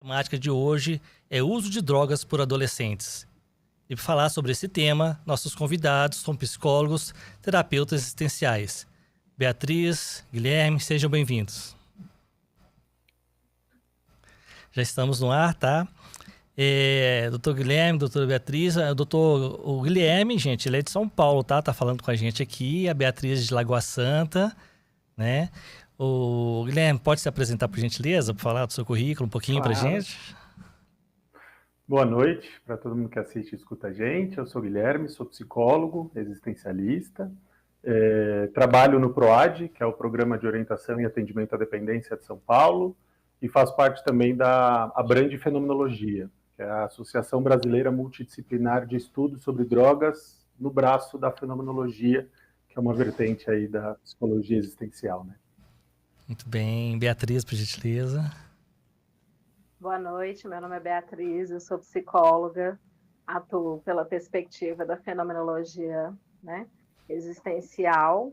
A temática de hoje é o uso de drogas por adolescentes. E para falar sobre esse tema, nossos convidados são psicólogos, terapeutas existenciais. Beatriz, Guilherme, sejam bem-vindos. Já estamos no ar, tá? Doutor Guilherme, doutora Beatriz, o Guilherme, gente, ele é de São Paulo, tá? Tá falando com a gente aqui, a Beatriz de Lagoa Santa, né? O Guilherme, pode se apresentar, por gentileza, para falar do seu currículo um pouquinho para a gente? Boa noite para todo mundo que assiste e escuta a gente. Eu sou o Guilherme, sou psicólogo, existencialista. Trabalho no PROAD, que é o Programa de Orientação e Atendimento à Dependência de São Paulo, e faço parte também da Abrande Fenomenologia, que é a Associação Brasileira Multidisciplinar de Estudos sobre Drogas, no braço da Fenomenologia, que é uma vertente aí da psicologia existencial, né? Muito bem. Beatriz, por gentileza. Boa noite, meu nome é Beatriz, eu sou psicóloga, atuo pela perspectiva da fenomenologia, né, existencial.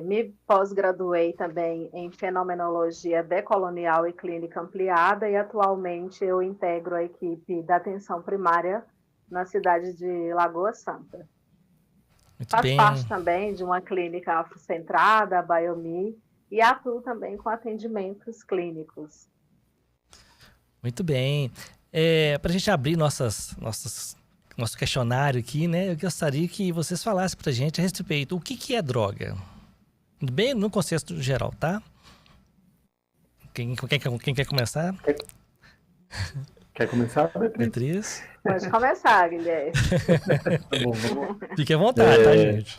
Me pós-graduei também em fenomenologia decolonial e clínica ampliada e atualmente eu integro a equipe da atenção primária na cidade de Lagoa Santa. Faço parte também de uma clínica afrocentrada, a Biomi, e atuo também com atendimentos clínicos. Muito bem. Para a gente abrir nosso questionário aqui, né? Eu gostaria que vocês falassem para a gente a respeito o que é droga. Bem no contexto geral, tá? Quem quer começar? Quer começar, Beatriz? Pode começar, Guilherme. Tá bom, vamos... Fique à vontade, tá, gente?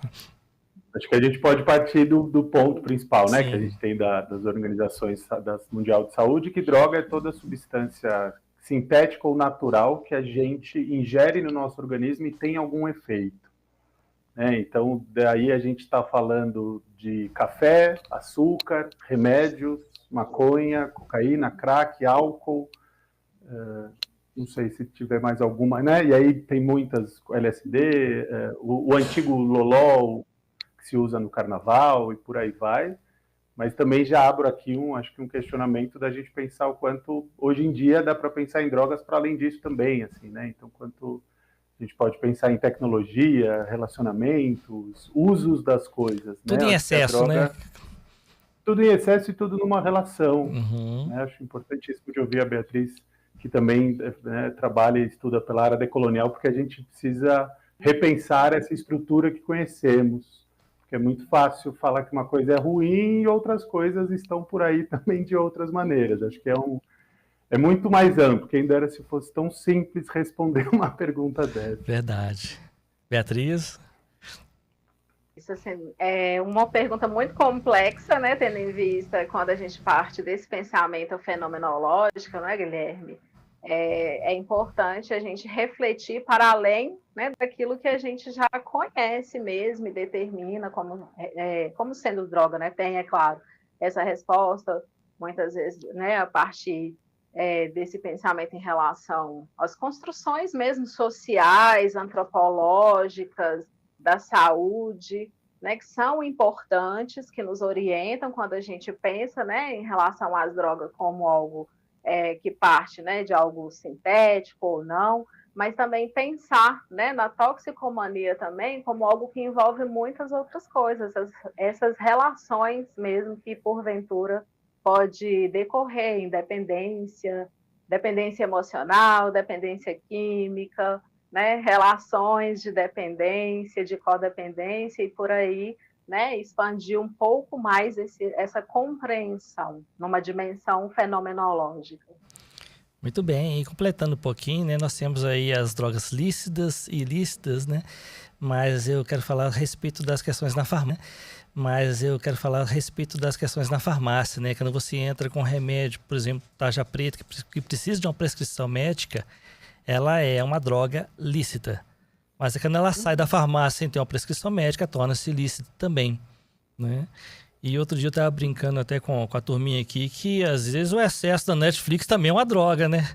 Acho que a gente pode partir do ponto principal, né? Sim. Que a gente tem das organizações da Mundial de Saúde, que droga é toda substância sintética ou natural que a gente ingere no nosso organismo e tem algum efeito. Então, daí a gente está falando de café, açúcar, remédios, maconha, cocaína, crack, álcool, não sei se tiver mais alguma, né? E aí tem muitas, LSD, o antigo loló, que se usa no carnaval e por aí vai, mas também já abro aqui acho que um questionamento da gente pensar o quanto hoje em dia dá para pensar em drogas para além disso também, assim, né? Então, quanto a gente pode pensar em tecnologia, relacionamentos, usos das coisas. Tudo, né? Em excesso, droga, né? Tudo em excesso e tudo numa relação. Uhum. Né? Acho importantíssimo de ouvir a Beatriz, que também, né, trabalha e estuda pela área decolonial, porque a gente precisa repensar essa estrutura que conhecemos. É muito fácil falar que uma coisa é ruim e outras coisas estão por aí também de outras maneiras. Acho que é muito mais amplo. Quem dera se fosse tão simples responder uma pergunta dessa. Verdade. Beatriz? Isso, assim, é uma pergunta muito complexa, né, tendo em vista quando a gente parte desse pensamento fenomenológico, né, Guilherme? É importante a gente refletir para além, né, daquilo que a gente já conhece mesmo e determina como sendo droga, né? Tem, é claro, essa resposta, muitas vezes, né, a partir desse pensamento em relação às construções mesmo sociais, antropológicas, da saúde, né, que são importantes, que nos orientam quando a gente pensa, né, em relação às drogas como algo que parte, né, de algo sintético ou não, mas também pensar, né, na toxicomania também como algo que envolve muitas outras coisas, essas relações mesmo que porventura pode decorrer em dependência emocional, dependência química, né, relações de dependência, de codependência e por aí, né, expandir um pouco mais essa compreensão numa dimensão fenomenológica. Muito bem, e completando um pouquinho, né, nós temos aí as drogas lícitas e ilícitas, né, mas eu quero falar a respeito das questões na farmácia. Né, quando você entra com remédio, por exemplo, tarja preta, que precisa de uma prescrição médica, ela é uma droga lícita. Mas quando ela sai da farmácia sem ter uma prescrição médica, torna-se ilícita também, né? E outro dia eu estava brincando até com a turminha aqui que às vezes o excesso da Netflix também é uma droga, né?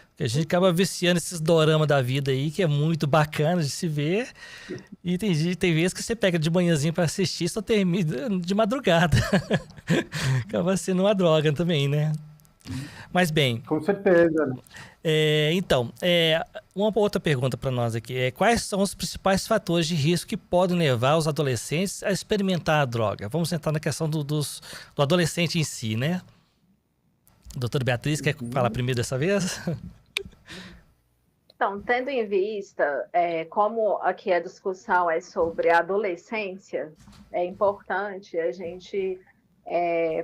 Porque a gente acaba viciando esses doramas da vida aí, que é muito bacana de se ver. E tem vezes que você pega de manhãzinho para assistir e só termina de madrugada. Acaba sendo uma droga também, né? Mas bem, Com certeza, né? então, uma outra pergunta para nós aqui quais são os principais fatores de risco que podem levar os adolescentes a experimentar a droga? Vamos entrar na questão do adolescente em si, né? Doutora Beatriz, quer falar primeiro dessa vez? Então, tendo em vista como aqui a discussão é sobre a adolescência, é importante a gente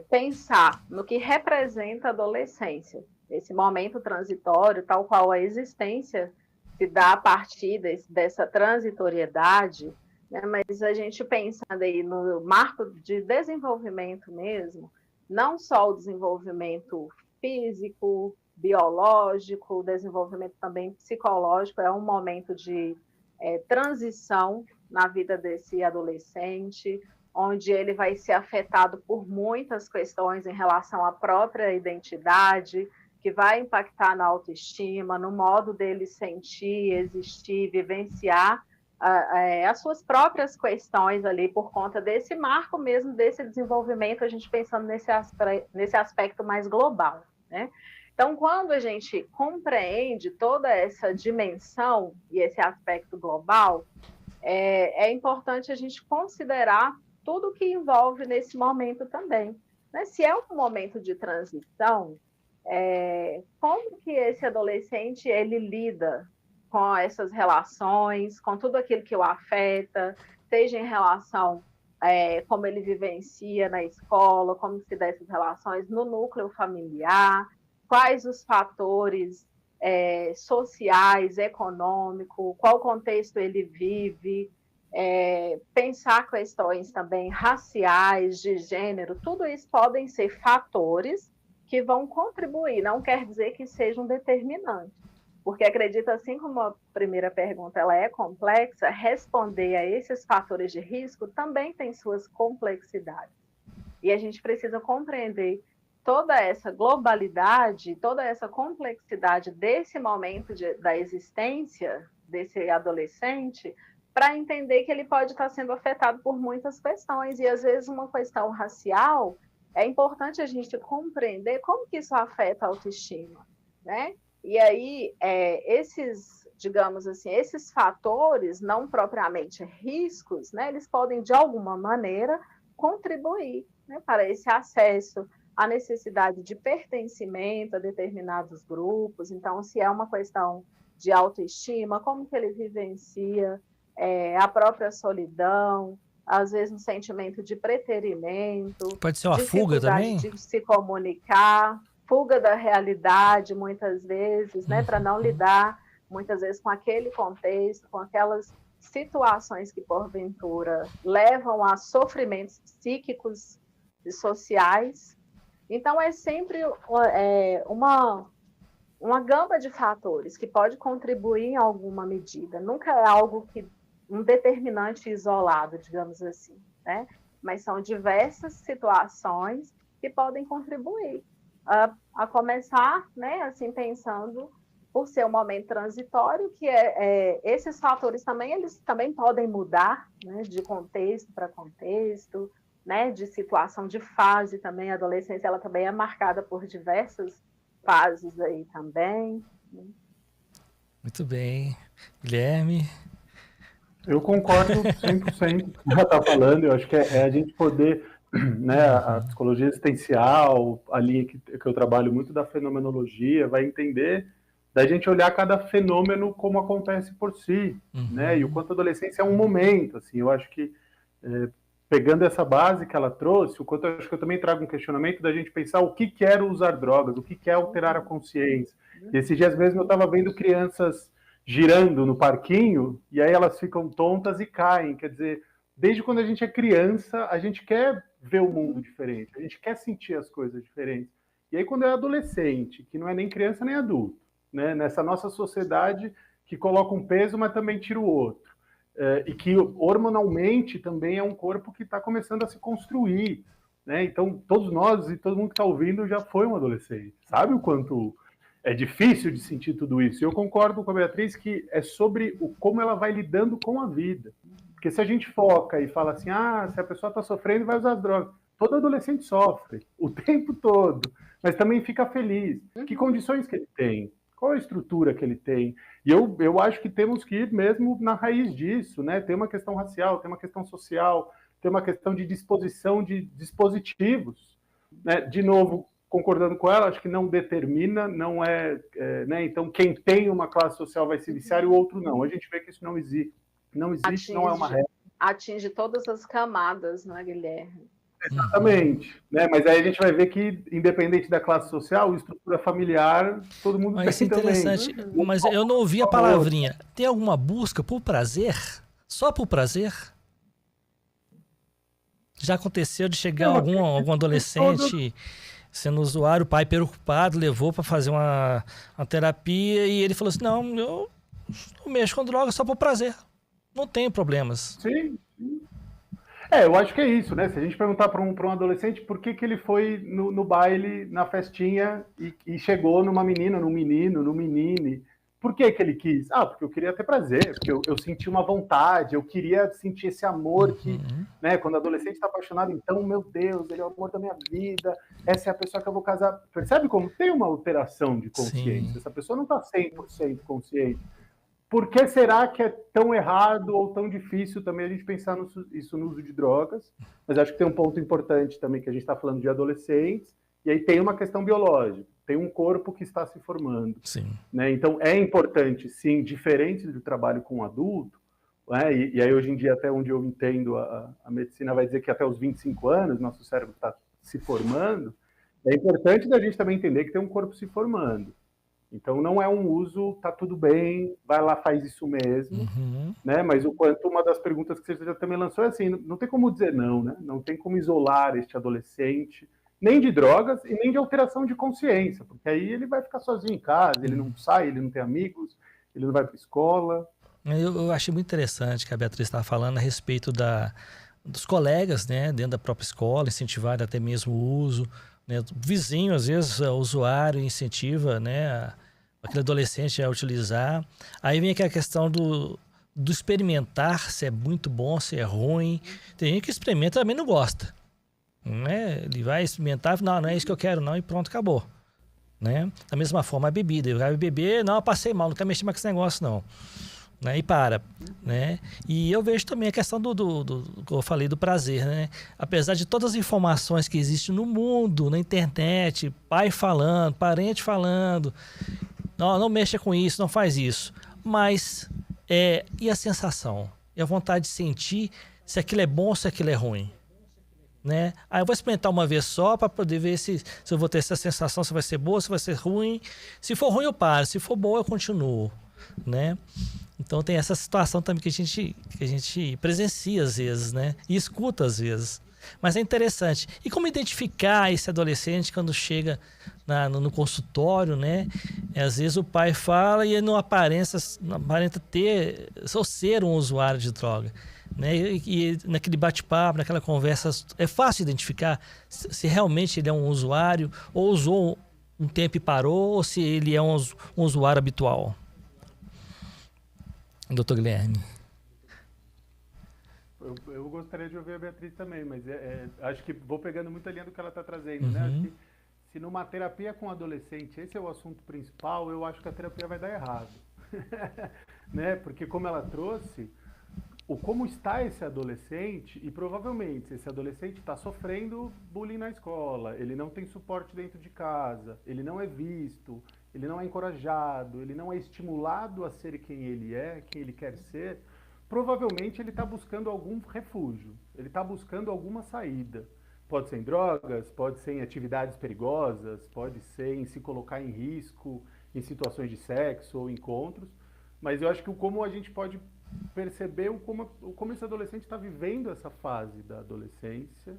pensar no que representa a adolescência, esse momento transitório, tal qual a existência se dá a partir dessa transitoriedade, né? Mas a gente pensando aí no marco de desenvolvimento mesmo, não só o desenvolvimento físico, biológico, desenvolvimento também psicológico, é um momento de transição na vida desse adolescente, onde ele vai ser afetado por muitas questões em relação à própria identidade, que vai impactar na autoestima, no modo dele sentir, existir, vivenciar as suas próprias questões ali, por conta desse marco mesmo, desse desenvolvimento, a gente pensando nesse aspecto mais global, né? Então, quando a gente compreende toda essa dimensão e esse aspecto global, é importante a gente considerar tudo que envolve nesse momento também, né? Se é um momento de transição, como que esse adolescente ele lida com essas relações, com tudo aquilo que o afeta, seja em relação como ele vivencia na escola, como se dá essas relações no núcleo familiar, quais os fatores sociais, econômicos, qual contexto ele vive, pensar questões também raciais, de gênero, tudo isso podem ser fatores que vão contribuir, não quer dizer que sejam determinantes, porque acredito, assim como a primeira pergunta ela é complexa, responder a esses fatores de risco também tem suas complexidades. E a gente precisa compreender toda essa globalidade, toda essa complexidade desse momento da existência desse adolescente, para entender que ele pode estar sendo afetado por muitas questões, e às vezes uma questão racial, é importante a gente compreender como que isso afeta a autoestima, né? E aí, digamos assim, esses fatores, não propriamente riscos, né, eles podem, de alguma maneira, contribuir, né, para esse acesso à necessidade de pertencimento a determinados grupos. Então, se é uma questão de autoestima, como que ele vivencia a própria solidão, às vezes um sentimento de preterimento. Pode ser uma fuga também? De se comunicar, fuga da realidade, muitas vezes, né, para não lidar, muitas vezes, com aquele contexto, com aquelas situações que, porventura, levam a sofrimentos psíquicos e sociais. Então, é sempre uma gama de fatores que pode contribuir em alguma medida. Nunca é algo um determinante isolado, digamos assim, né? Mas são diversas situações que podem contribuir. A começar, né, assim, pensando por ser um momento transitório, que esses fatores também, eles também podem mudar, né, de contexto para contexto, né, de situação, de fase também. A adolescência, ela também é marcada por diversas fases aí também. Muito bem. Guilherme? Eu concordo 100% com o que ela está falando. Eu acho que é a gente poder, né, a psicologia existencial, ali que eu trabalho muito da fenomenologia, vai entender da gente olhar cada fenômeno como acontece por si, né? E o quanto a adolescência é um momento, assim. Eu acho que pegando essa base que ela trouxe, o quanto eu acho que eu também trago um questionamento da gente pensar o que é usar drogas, o que é alterar a consciência. E esses dias mesmo eu estava vendo crianças girando no parquinho, e aí elas ficam tontas e caem. Quer dizer, desde quando a gente é criança, a gente quer ver o mundo diferente, a gente quer sentir as coisas diferentes. E aí quando é adolescente, que não é nem criança nem adulto, né? Nessa nossa sociedade que coloca um peso, mas também tira o outro. E que hormonalmente também é um corpo que está começando a se construir, né? Então, todos nós e todo mundo que está ouvindo já foi um adolescente, sabe o quanto é difícil de sentir tudo isso. E eu concordo com a Beatriz que é sobre como ela vai lidando com a vida. Porque se a gente foca e fala assim, se a pessoa está sofrendo, vai usar as drogas. Todo adolescente sofre, o tempo todo. mas também fica feliz. Que condições que ele tem? Qual a estrutura que ele tem? E eu acho que temos que ir mesmo na raiz disso, né? Tem uma questão racial, tem uma questão social, tem uma questão de disposição de dispositivos, né? De novo, concordando com ela, acho que não determina, não né? Então, quem tem uma classe social vai se viciar e o outro não. A gente vê que isso não existe, não é uma regra. Atinge todas as camadas, né, Guilherme? Exatamente, né? Mas aí a gente vai ver que, independente da classe social, estrutura familiar, todo mundo Mas isso é tem interessante. também. Mas eu não ouvi a palavrinha. Tem alguma busca por prazer? Só por prazer? Já aconteceu de chegar algum adolescente sendo usuário, o pai preocupado, levou para fazer uma terapia e ele falou assim, não, eu não mexo com droga só por prazer. Não tenho problemas. Sim. Eu acho que é isso, né? Se a gente perguntar para um adolescente por que ele foi no baile, na festinha e chegou numa menina, num menino, no menine, por que ele quis? Porque eu queria ter prazer, porque eu senti uma vontade, eu queria sentir esse amor que, né? Quando o adolescente está apaixonado, então, meu Deus, ele é o amor da minha vida, essa é a pessoa que eu vou casar. Percebe como tem uma alteração de consciência? Sim. Essa pessoa não está 100% consciente. Por que será que é tão errado ou tão difícil também a gente pensar isso no uso de drogas? Mas acho que tem um ponto importante também, que a gente está falando de adolescentes, e aí tem uma questão biológica, tem um corpo que está se formando. Sim. Né? Então, é importante, sim, diferente do trabalho com adulto, né? E aí hoje em dia, até onde eu entendo, a medicina vai dizer que até os 25 anos, nosso cérebro está se formando, é importante da gente também entender que tem um corpo se formando. Então, não é um uso, tá tudo bem, vai lá, faz isso mesmo, né? Mas o quanto, uma das perguntas que você já também lançou é assim, não tem como dizer não, né? Não tem como isolar este adolescente, nem de drogas e nem de alteração de consciência, porque aí ele vai ficar sozinho em casa, ele não sai, ele não tem amigos, ele não vai para a escola. Eu achei muito interessante que a Beatriz estava falando a respeito dos colegas, né? Dentro da própria escola, incentivar até mesmo o uso, né? O vizinho, às vezes, o usuário incentiva, né, aquele adolescente a utilizar. Aí vem aquela questão do experimentar, se é muito bom, se é ruim. Tem gente que experimenta e também não gosta. Né? Ele vai experimentar, não é isso que eu quero não, e pronto, acabou. Né? Da mesma forma a bebida. Eu vai beber, não, eu passei mal, não quero mexer mais com esse negócio não. Né? E para, né? E eu vejo também a questão do que eu falei, do prazer, né? Apesar de todas as informações que existem no mundo, na internet, pai falando, parente falando, não mexa com isso, não faz isso, mas e a sensação? E a vontade de sentir se aquilo é bom ou se aquilo é ruim, né? Aí eu vou experimentar uma vez só para poder ver se eu vou ter essa sensação, se vai ser boa, se vai ser ruim. Se for ruim eu paro, se for boa eu continuo, né? Então tem essa situação também que a gente presencia às vezes, né? E escuta às vezes. Mas é interessante. E como identificar esse adolescente quando chega no consultório, né? Às vezes o pai fala e ele não aparenta ter ou ser um usuário de droga. Né? E naquele bate-papo, naquela conversa, é fácil identificar se realmente ele é um usuário, ou usou um tempo e parou, ou se ele é um usuário habitual. Doutor Guilherme. Eu gostaria de ouvir a Beatriz também, mas acho que vou pegando muita linha do que ela está trazendo, né? Acho que se numa terapia com adolescente esse é o assunto principal, eu acho que a terapia vai dar errado. Né? Porque como ela trouxe, como está esse adolescente, e provavelmente esse adolescente está sofrendo bullying na escola, ele não tem suporte dentro de casa, ele não é visto, ele não é encorajado, ele não é estimulado a ser quem ele é, quem ele quer ser, provavelmente ele está buscando algum refúgio, ele está buscando alguma saída. Pode ser em drogas, pode ser em atividades perigosas, pode ser em se colocar em risco, em situações de sexo ou encontros, mas eu acho que como a gente pode perceber como esse adolescente está vivendo essa fase da adolescência.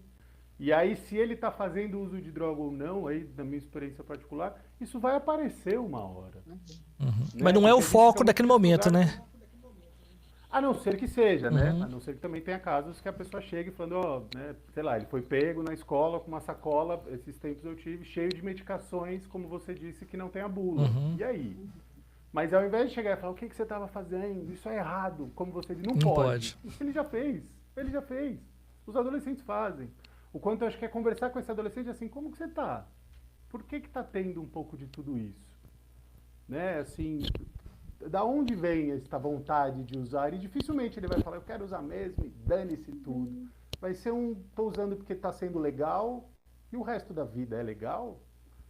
E aí, se ele está fazendo uso de droga ou não, aí, na minha experiência particular, isso vai aparecer uma hora. Né? Mas não é o foco daquele momento, né? A não ser que seja, né? A não ser que também tenha casos que a pessoa chegue falando, né, sei lá, ele foi pego na escola com uma sacola, esses tempos eu tive, cheio de medicações, como você disse, que não tem a bula. E aí? Mas ao invés de chegar e falar, o que você estava fazendo? Isso é errado, como você disse, não pode. Isso ele já fez. Os adolescentes fazem. O quanto eu acho que é conversar com esse adolescente assim, como que você está? por que está tendo um pouco de tudo isso? Né? Assim, da onde vem essa vontade de usar? E dificilmente ele vai falar, eu quero usar mesmo e dane-se tudo. Vai ser tô usando porque está sendo legal e o resto da vida é legal?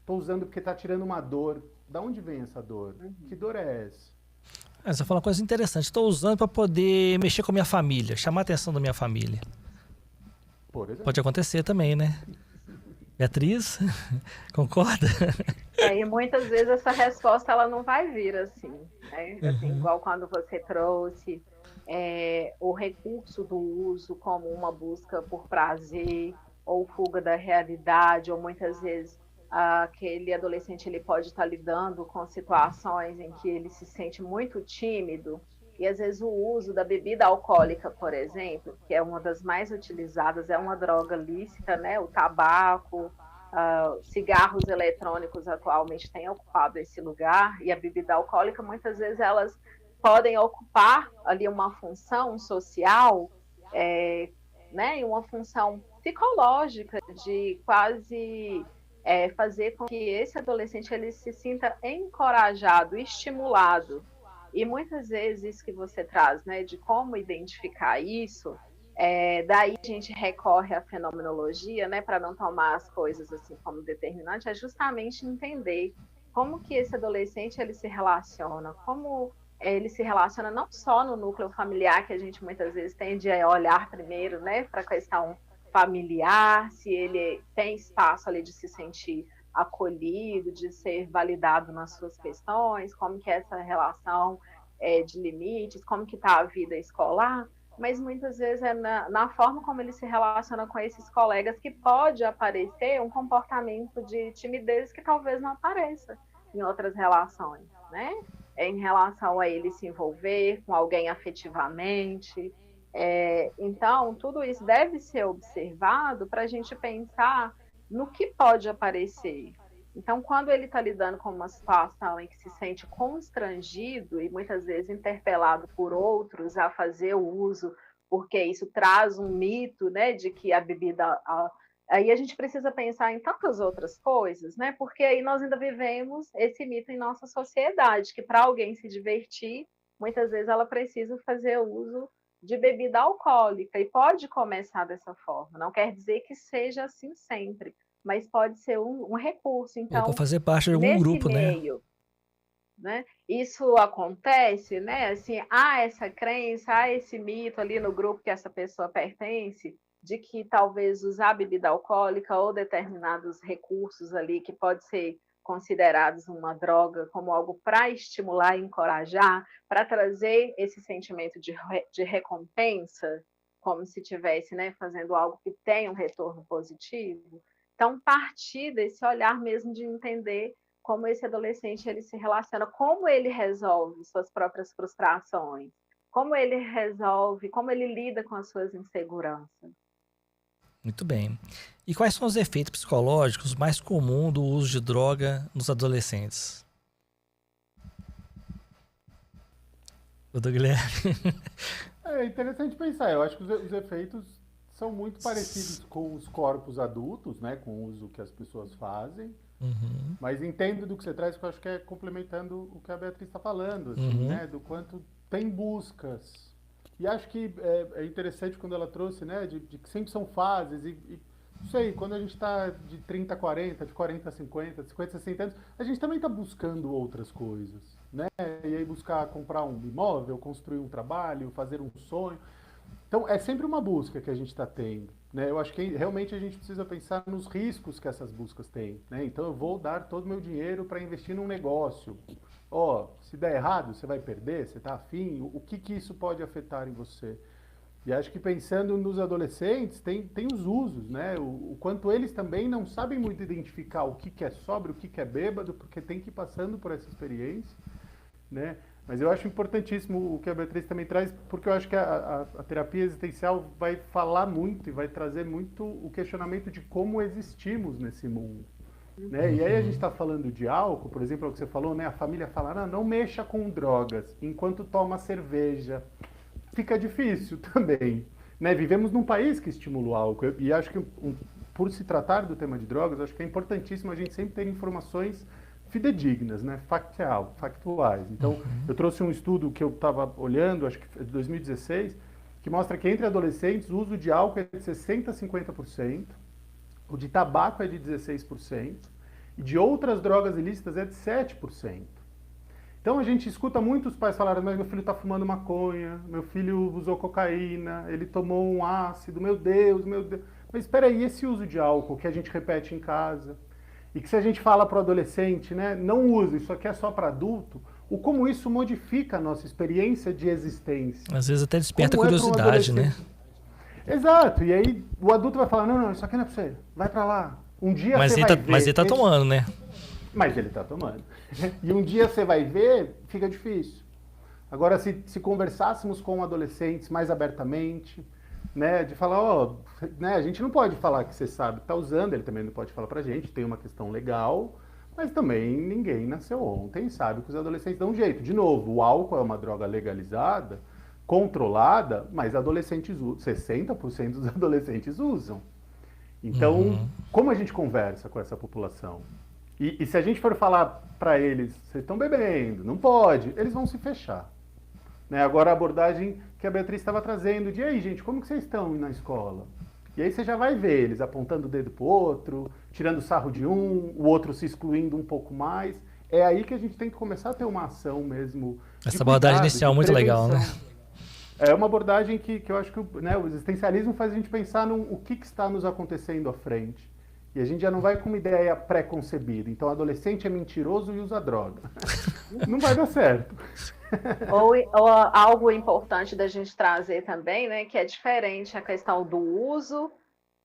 Tô usando porque está tirando uma dor. Da onde vem essa dor? Que dor é essa? Você falou uma coisa interessante. Estou usando para poder mexer com a minha família, chamar a atenção da minha família. Por exemplo. Pode acontecer também, né? Beatriz, concorda? E muitas vezes essa resposta ela não vai vir assim, né? Assim, igual quando você trouxe o recurso do uso como uma busca por prazer ou fuga da realidade, ou muitas vezes aquele adolescente ele pode estar lidando com situações em que ele se sente muito tímido, e às vezes o uso da bebida alcoólica, por exemplo, que é uma das mais utilizadas, é uma droga lícita, né? O tabaco, cigarros eletrônicos atualmente têm ocupado esse lugar, e a bebida alcoólica, muitas vezes, elas podem ocupar ali uma função social, né? E uma função psicológica de quase fazer com que esse adolescente ele se sinta encorajado, estimulado. E muitas vezes isso que você traz, né, de como identificar isso, daí a gente recorre à fenomenologia, né, para não tomar as coisas assim como determinante, é justamente entender como que esse adolescente ele se relaciona, como ele se relaciona não só no núcleo familiar, que a gente muitas vezes tende a olhar primeiro, né, para a questão familiar, se ele tem espaço ali de se sentir acolhido, de ser validado nas suas questões, como que é essa relação de limites, como que está a vida escolar, mas muitas vezes é na forma como ele se relaciona com esses colegas que pode aparecer um comportamento de timidez que talvez não apareça em outras relações, né? Em relação a ele se envolver com alguém afetivamente. Então, tudo isso deve ser observado para a gente pensar no que pode aparecer. Então, quando ele está lidando com uma situação em que se sente constrangido e muitas vezes interpelado por outros a fazer o uso, porque isso traz um mito, né, de que a bebida... Aí a gente precisa pensar em tantas outras coisas, né, porque aí nós ainda vivemos esse mito em nossa sociedade, que para alguém se divertir, muitas vezes ela precisa fazer uso de bebida alcoólica, e pode começar dessa forma, não quer dizer que seja assim sempre, mas pode ser um recurso. Então, para fazer parte de algum grupo, meio, né? Isso acontece, né? Assim, há essa crença, há esse mito ali no grupo que essa pessoa pertence, de que talvez usar bebida alcoólica ou determinados recursos ali que pode ser considerados uma droga como algo para estimular e encorajar, para trazer esse sentimento de recompensa, como se estivesse, né, fazendo algo que tem um retorno positivo. Então, partir desse olhar mesmo de entender como esse adolescente ele se relaciona, como ele resolve suas próprias frustrações, como ele resolve, como ele lida com as suas inseguranças. Muito bem. E quais são os efeitos psicológicos mais comuns do uso de droga nos adolescentes? Doutor Guilherme. É interessante pensar. Eu acho que os efeitos são muito parecidos com os corpos adultos, né, com o uso que as pessoas fazem. Uhum. Mas entendo do que você traz, que eu acho que é complementando o que a Beatriz está falando, assim, né, do quanto tem buscas. E acho que é interessante quando ela trouxe, né, de que sempre são fases, e não sei, quando a gente está de 30 a 40, de 40 a 50, de 50 a 60 anos, a gente também está buscando outras coisas, né? E aí buscar comprar um imóvel, construir um trabalho, fazer um sonho. Então, é sempre uma busca que a gente está tendo, né? Eu acho que realmente a gente precisa pensar nos riscos que essas buscas têm, né? Então, eu vou dar todo o meu dinheiro para investir num negócio. Se der errado, você vai perder, você está afim, o que isso pode afetar em você? E acho que pensando nos adolescentes, tem os usos, né? O quanto eles também não sabem muito identificar o que é sóbrio, o que é bêbado, porque tem que ir passando por essa experiência, né? Mas eu acho importantíssimo o que a Beatriz também traz, porque eu acho que a terapia existencial vai falar muito e vai trazer muito o questionamento de como existimos nesse mundo. Né? E aí a gente está falando de álcool, por exemplo, é o que você falou, né? A família fala, não mexa com drogas, enquanto toma cerveja. Fica difícil também. Né? Vivemos num país que estimula o álcool, e acho que por se tratar do tema de drogas, acho que é importantíssimo a gente sempre ter informações fidedignas, né? Factuais. Então, eu trouxe um estudo que eu estava olhando, acho que é de 2016, que mostra que entre adolescentes o uso de álcool é de 60% a 50%, o de tabaco é de 16%, e de outras drogas ilícitas é de 7%. Então a gente escuta muitos pais falarem, mas meu filho está fumando maconha, meu filho usou cocaína, ele tomou um ácido, meu Deus. Mas espera aí, esse uso de álcool que a gente repete em casa, e que se a gente fala para o adolescente, né, não use, isso aqui é só para adulto, o como isso modifica a nossa experiência de existência. Às vezes até desperta curiosidade, né? Exato, e aí o adulto vai falar, não, isso aqui não é para você, vai para lá. Um dia você vai ver. Mas ele tá tomando, né? Mas ele está tomando. E um dia você vai ver, fica difícil. Agora, se conversássemos com adolescentes mais abertamente, né, de falar, né, a gente não pode falar que você sabe, está usando, ele também não pode falar pra gente, tem uma questão legal, mas também ninguém nasceu ontem e sabe que os adolescentes dão um jeito. De novo, o álcool é uma droga legalizada, controlada, mas adolescentes 60% dos adolescentes usam. Então, como a gente conversa com essa população? E se a gente for falar para eles, vocês estão bebendo, não pode, eles vão se fechar. Né? Agora a abordagem que a Beatriz estava trazendo, de aí gente, como que vocês estão na escola? E aí você já vai ver eles apontando o dedo pro outro, tirando sarro de um, o outro se excluindo um pouco mais. É aí que a gente tem que começar a ter uma ação mesmo. Essa abordagem inicial muito legal, né? É uma abordagem que eu acho que, né, o existencialismo faz a gente pensar no o que está nos acontecendo à frente. E a gente já não vai com uma ideia pré-concebida. Então, adolescente é mentiroso e usa droga. Não vai dar certo. Ou algo importante da gente trazer também, né, que é diferente a questão do uso,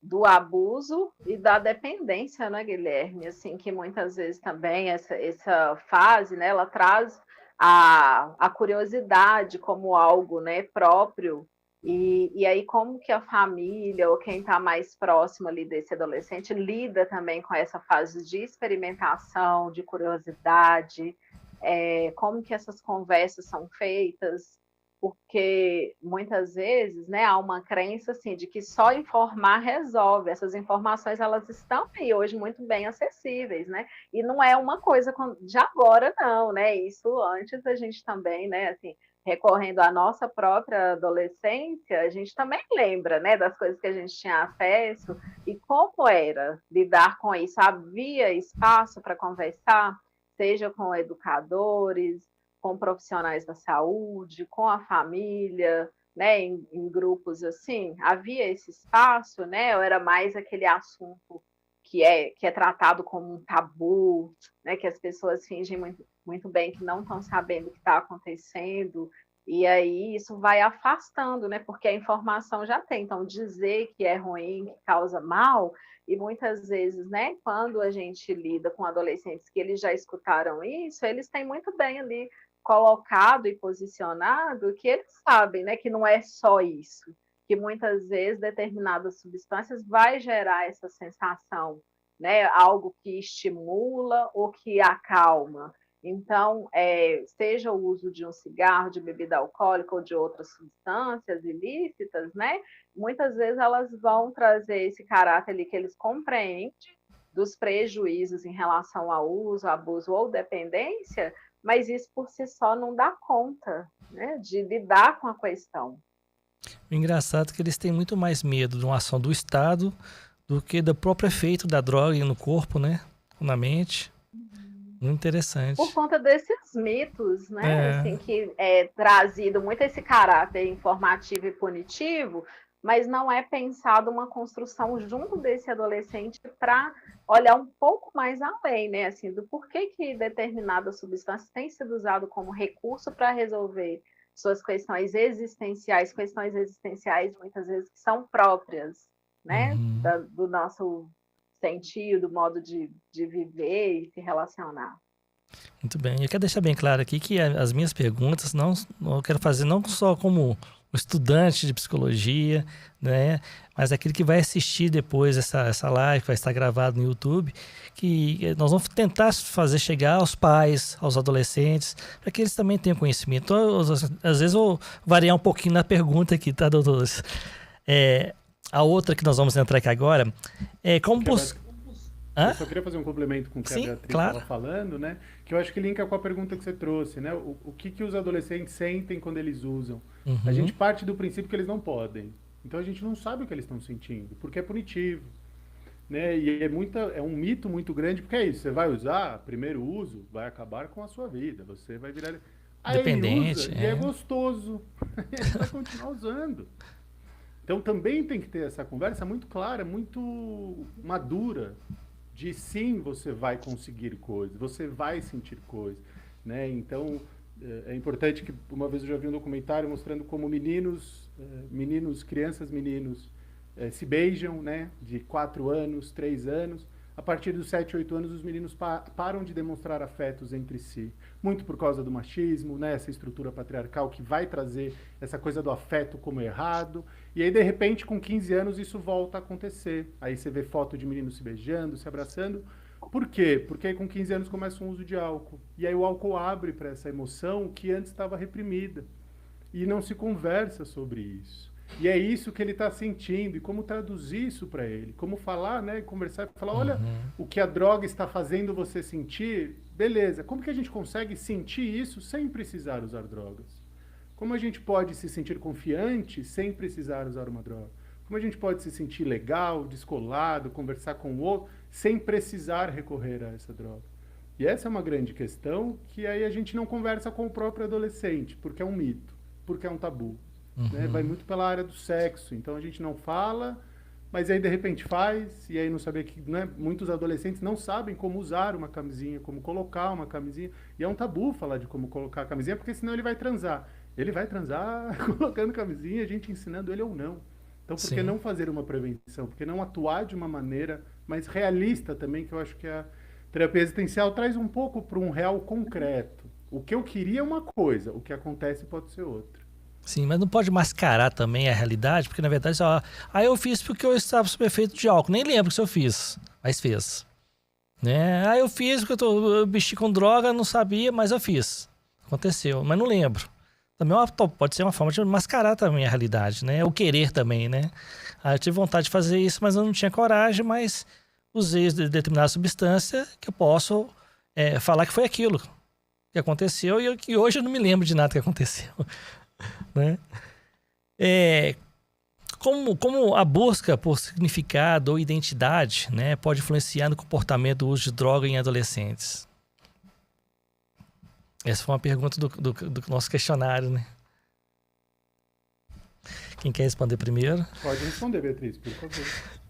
do abuso e da dependência, né, Guilherme? Assim, que muitas vezes também essa fase, né, ela traz a curiosidade como algo, né, próprio. E aí como que a família ou quem está mais próximo ali desse adolescente lida também com essa fase de experimentação, de curiosidade, como que essas conversas são feitas, porque muitas vezes, né, há uma crença assim, de que só informar resolve. Essas informações elas estão aí hoje muito bem acessíveis, né? E não é uma coisa de agora não, né? Isso antes a gente também, né, assim, recorrendo à nossa própria adolescência, a gente também lembra, né, das coisas que a gente tinha acesso e como era lidar com isso. Havia espaço para conversar, seja com educadores, com profissionais da saúde, com a família, né, em grupos assim, havia esse espaço, né, ou era mais aquele assunto que é tratado como um tabu, né, que as pessoas fingem muito bem que não estão sabendo o que está acontecendo, e aí isso vai afastando, né, porque a informação já tem, então dizer que é ruim, que causa mal, e muitas vezes, né, quando a gente lida com adolescentes que eles já escutaram isso, eles têm muito bem ali colocado e posicionado que eles sabem, né, que não é só isso, que muitas vezes determinadas substâncias vai gerar essa sensação, né, algo que estimula ou que acalma. Então, seja o uso de um cigarro, de bebida alcoólica ou de outras substâncias ilícitas, né, muitas vezes elas vão trazer esse caráter ali que eles compreendem dos prejuízos em relação ao uso, abuso ou dependência, mas isso por si só não dá conta, né, de lidar com a questão. O engraçado é que eles têm muito mais medo de uma ação do Estado do que do próprio efeito da droga no corpo, né, na mente. Muito interessante. Por conta desses mitos, né, assim, que é trazido muito esse caráter informativo e punitivo, mas não é pensado uma construção junto desse adolescente para olhar um pouco mais além, né, assim, do porquê que determinadas substâncias têm sido usado como recurso para resolver suas questões existenciais muitas vezes que são próprias, né, do nosso sentir, do modo de viver e se relacionar. Muito bem. Eu quero deixar bem claro aqui que as minhas perguntas eu quero fazer não só como um estudante de psicologia, né, mas aquele que vai assistir depois essa live, vai estar gravado no YouTube, que nós vamos tentar fazer chegar aos pais, aos adolescentes, para que eles também tenham conhecimento. Então, às vezes eu vou variar um pouquinho na pergunta aqui, tá, doutores? A outra que nós vamos entrar aqui agora é como Eu só queria fazer um complemento com o que a Sim, Beatriz claro. estava falando, né? Que eu acho que linka com a pergunta que você trouxe, né? O que os adolescentes sentem quando eles usam? A gente parte do princípio que eles não podem. Então a gente não sabe o que eles estão sentindo, porque é punitivo, né? E é um mito muito grande, porque é isso, você vai usar, primeiro uso, vai acabar com a sua vida, você vai virar... Aí ele Dependente, usa e é gostoso, ele vai continuar usando. Então também tem que ter essa conversa muito clara, muito madura, de sim, você vai conseguir coisas, você vai sentir coisas, né? Então é importante que, uma vez eu já vi um documentário mostrando como meninos, crianças, meninos se beijam, né? De 4 anos, 3 anos. A partir dos 7, 8 anos, os meninos param de demonstrar afetos entre si. Muito por causa do machismo, né? Essa estrutura patriarcal que vai trazer essa coisa do afeto como errado. E aí, de repente, com 15 anos, isso volta a acontecer. Aí você vê foto de meninos se beijando, se abraçando. Por quê? Porque aí com 15 anos começa o uso de álcool. E aí o álcool abre para essa emoção que antes estava reprimida. E não se conversa sobre isso. E é isso que ele está sentindo, e como traduzir isso para ele, como falar, né, conversar, falar, olha, o que a droga está fazendo você sentir, beleza, como que a gente consegue sentir isso sem precisar usar drogas? Como a gente pode se sentir confiante sem precisar usar uma droga? Como a gente pode se sentir legal, descolado, conversar com o outro, sem precisar recorrer a essa droga? E essa é uma grande questão que aí a gente não conversa com o próprio adolescente, porque é um mito, porque é um tabu. Né? Vai muito pela área do sexo, então a gente não fala, mas aí de repente faz, e aí não saber que, né, muitos adolescentes não sabem como usar uma camisinha, como colocar uma camisinha, e é um tabu falar de como colocar a camisinha, porque senão ele vai transar colocando camisinha, a gente ensinando ele ou não. Então por que não fazer uma prevenção? Por que não atuar de uma maneira mais realista também, que eu acho que a terapia existencial traz um pouco para um real concreto. O que eu queria é uma coisa, o que acontece pode ser outra. Sim, mas não pode mascarar também a realidade, porque na verdade, eu fiz porque eu estava sob efeito de álcool. Nem lembro se eu fiz, mas fez. Né? Eu fiz porque eu mexi com droga, não sabia, mas eu fiz. Aconteceu, mas não lembro. Também pode ser uma forma de mascarar também a realidade, né? O querer também, né? Eu tive vontade de fazer isso, mas eu não tinha coragem, mas usei determinada substância que eu posso falar que foi aquilo que aconteceu e que hoje eu não me lembro de nada que aconteceu. Né? Como a busca por significado ou identidade, né, pode influenciar no comportamento do uso de droga em adolescentes? Essa foi uma pergunta do nosso questionário, né? Quem quer responder primeiro? Pode responder, Beatriz, por favor.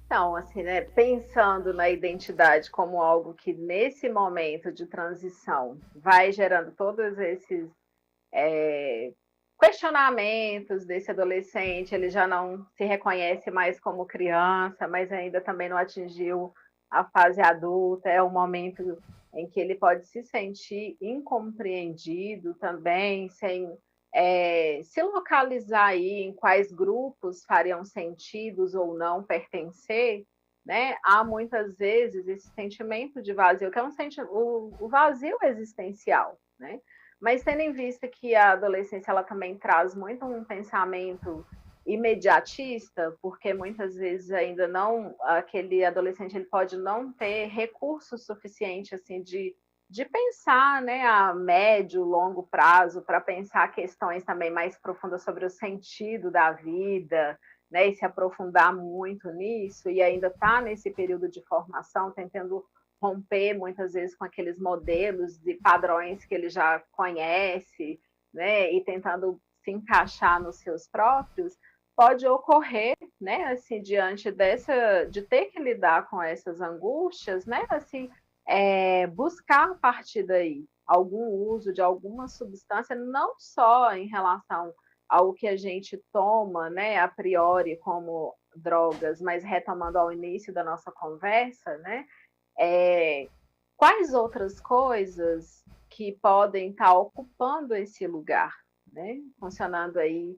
Então, assim, né, pensando na identidade como algo que nesse momento de transição vai gerando todos esses questionamentos desse adolescente, ele já não se reconhece mais como criança, mas ainda também não atingiu a fase adulta, é um momento em que ele pode se sentir incompreendido também, sem se localizar aí em quais grupos fariam sentidos ou não pertencer, né? Há muitas vezes esse sentimento de vazio, que é o vazio existencial, né? Mas tendo em vista que a adolescência ela também traz muito um pensamento imediatista, porque muitas vezes ainda não, aquele adolescente ele pode não ter recursos suficientes assim de pensar, né, a médio, longo prazo, para pensar questões também mais profundas sobre o sentido da vida, né, e se aprofundar muito nisso, e ainda está nesse período de formação, tentando romper muitas vezes com aqueles modelos de padrões que ele já conhece, né, e tentando se encaixar nos seus próprios, pode ocorrer, né, assim, diante de ter que lidar com essas angústias, né, assim, buscar a partir daí algum uso de alguma substância, não só em relação ao que a gente toma, né, a priori como drogas, mas retomando ao início da nossa conversa, né, quais outras coisas que podem estar ocupando esse lugar, né, funcionando aí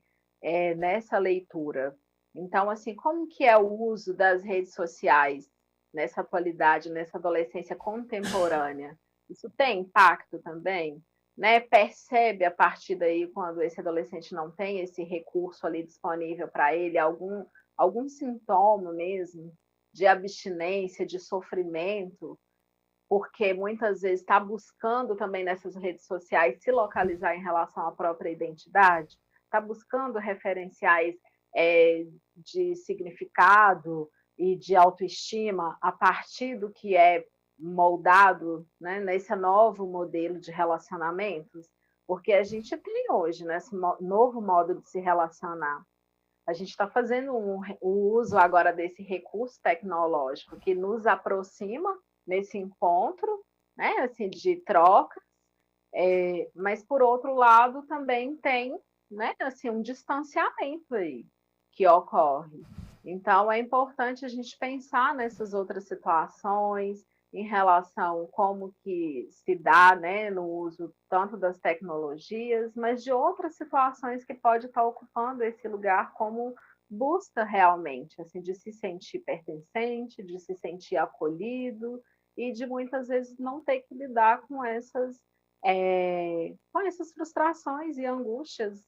nessa leitura. Então, assim, como que é o uso das redes sociais nessa atualidade, nessa adolescência contemporânea? Isso tem impacto também? né, percebe a partir daí, quando esse adolescente não tem esse recurso ali disponível para ele, algum sintoma mesmo de abstinência, de sofrimento, porque muitas vezes está buscando também nessas redes sociais se localizar em relação à própria identidade, está buscando referenciais de significado e de autoestima a partir do que é moldado, né, nesse novo modelo de relacionamentos, porque a gente tem hoje, né, esse novo modo de se relacionar. A gente está fazendo o uso agora desse recurso tecnológico que nos aproxima nesse encontro, né, assim, de troca, mas por outro lado também tem, né, assim, um distanciamento aí que ocorre. Então é importante a gente pensar nessas outras situações em relação a como que se dá, né, no uso tanto das tecnologias, mas de outras situações que pode estar ocupando esse lugar como busca realmente, assim, de se sentir pertencente, de se sentir acolhido e de muitas vezes não ter que lidar com essas frustrações e angústias.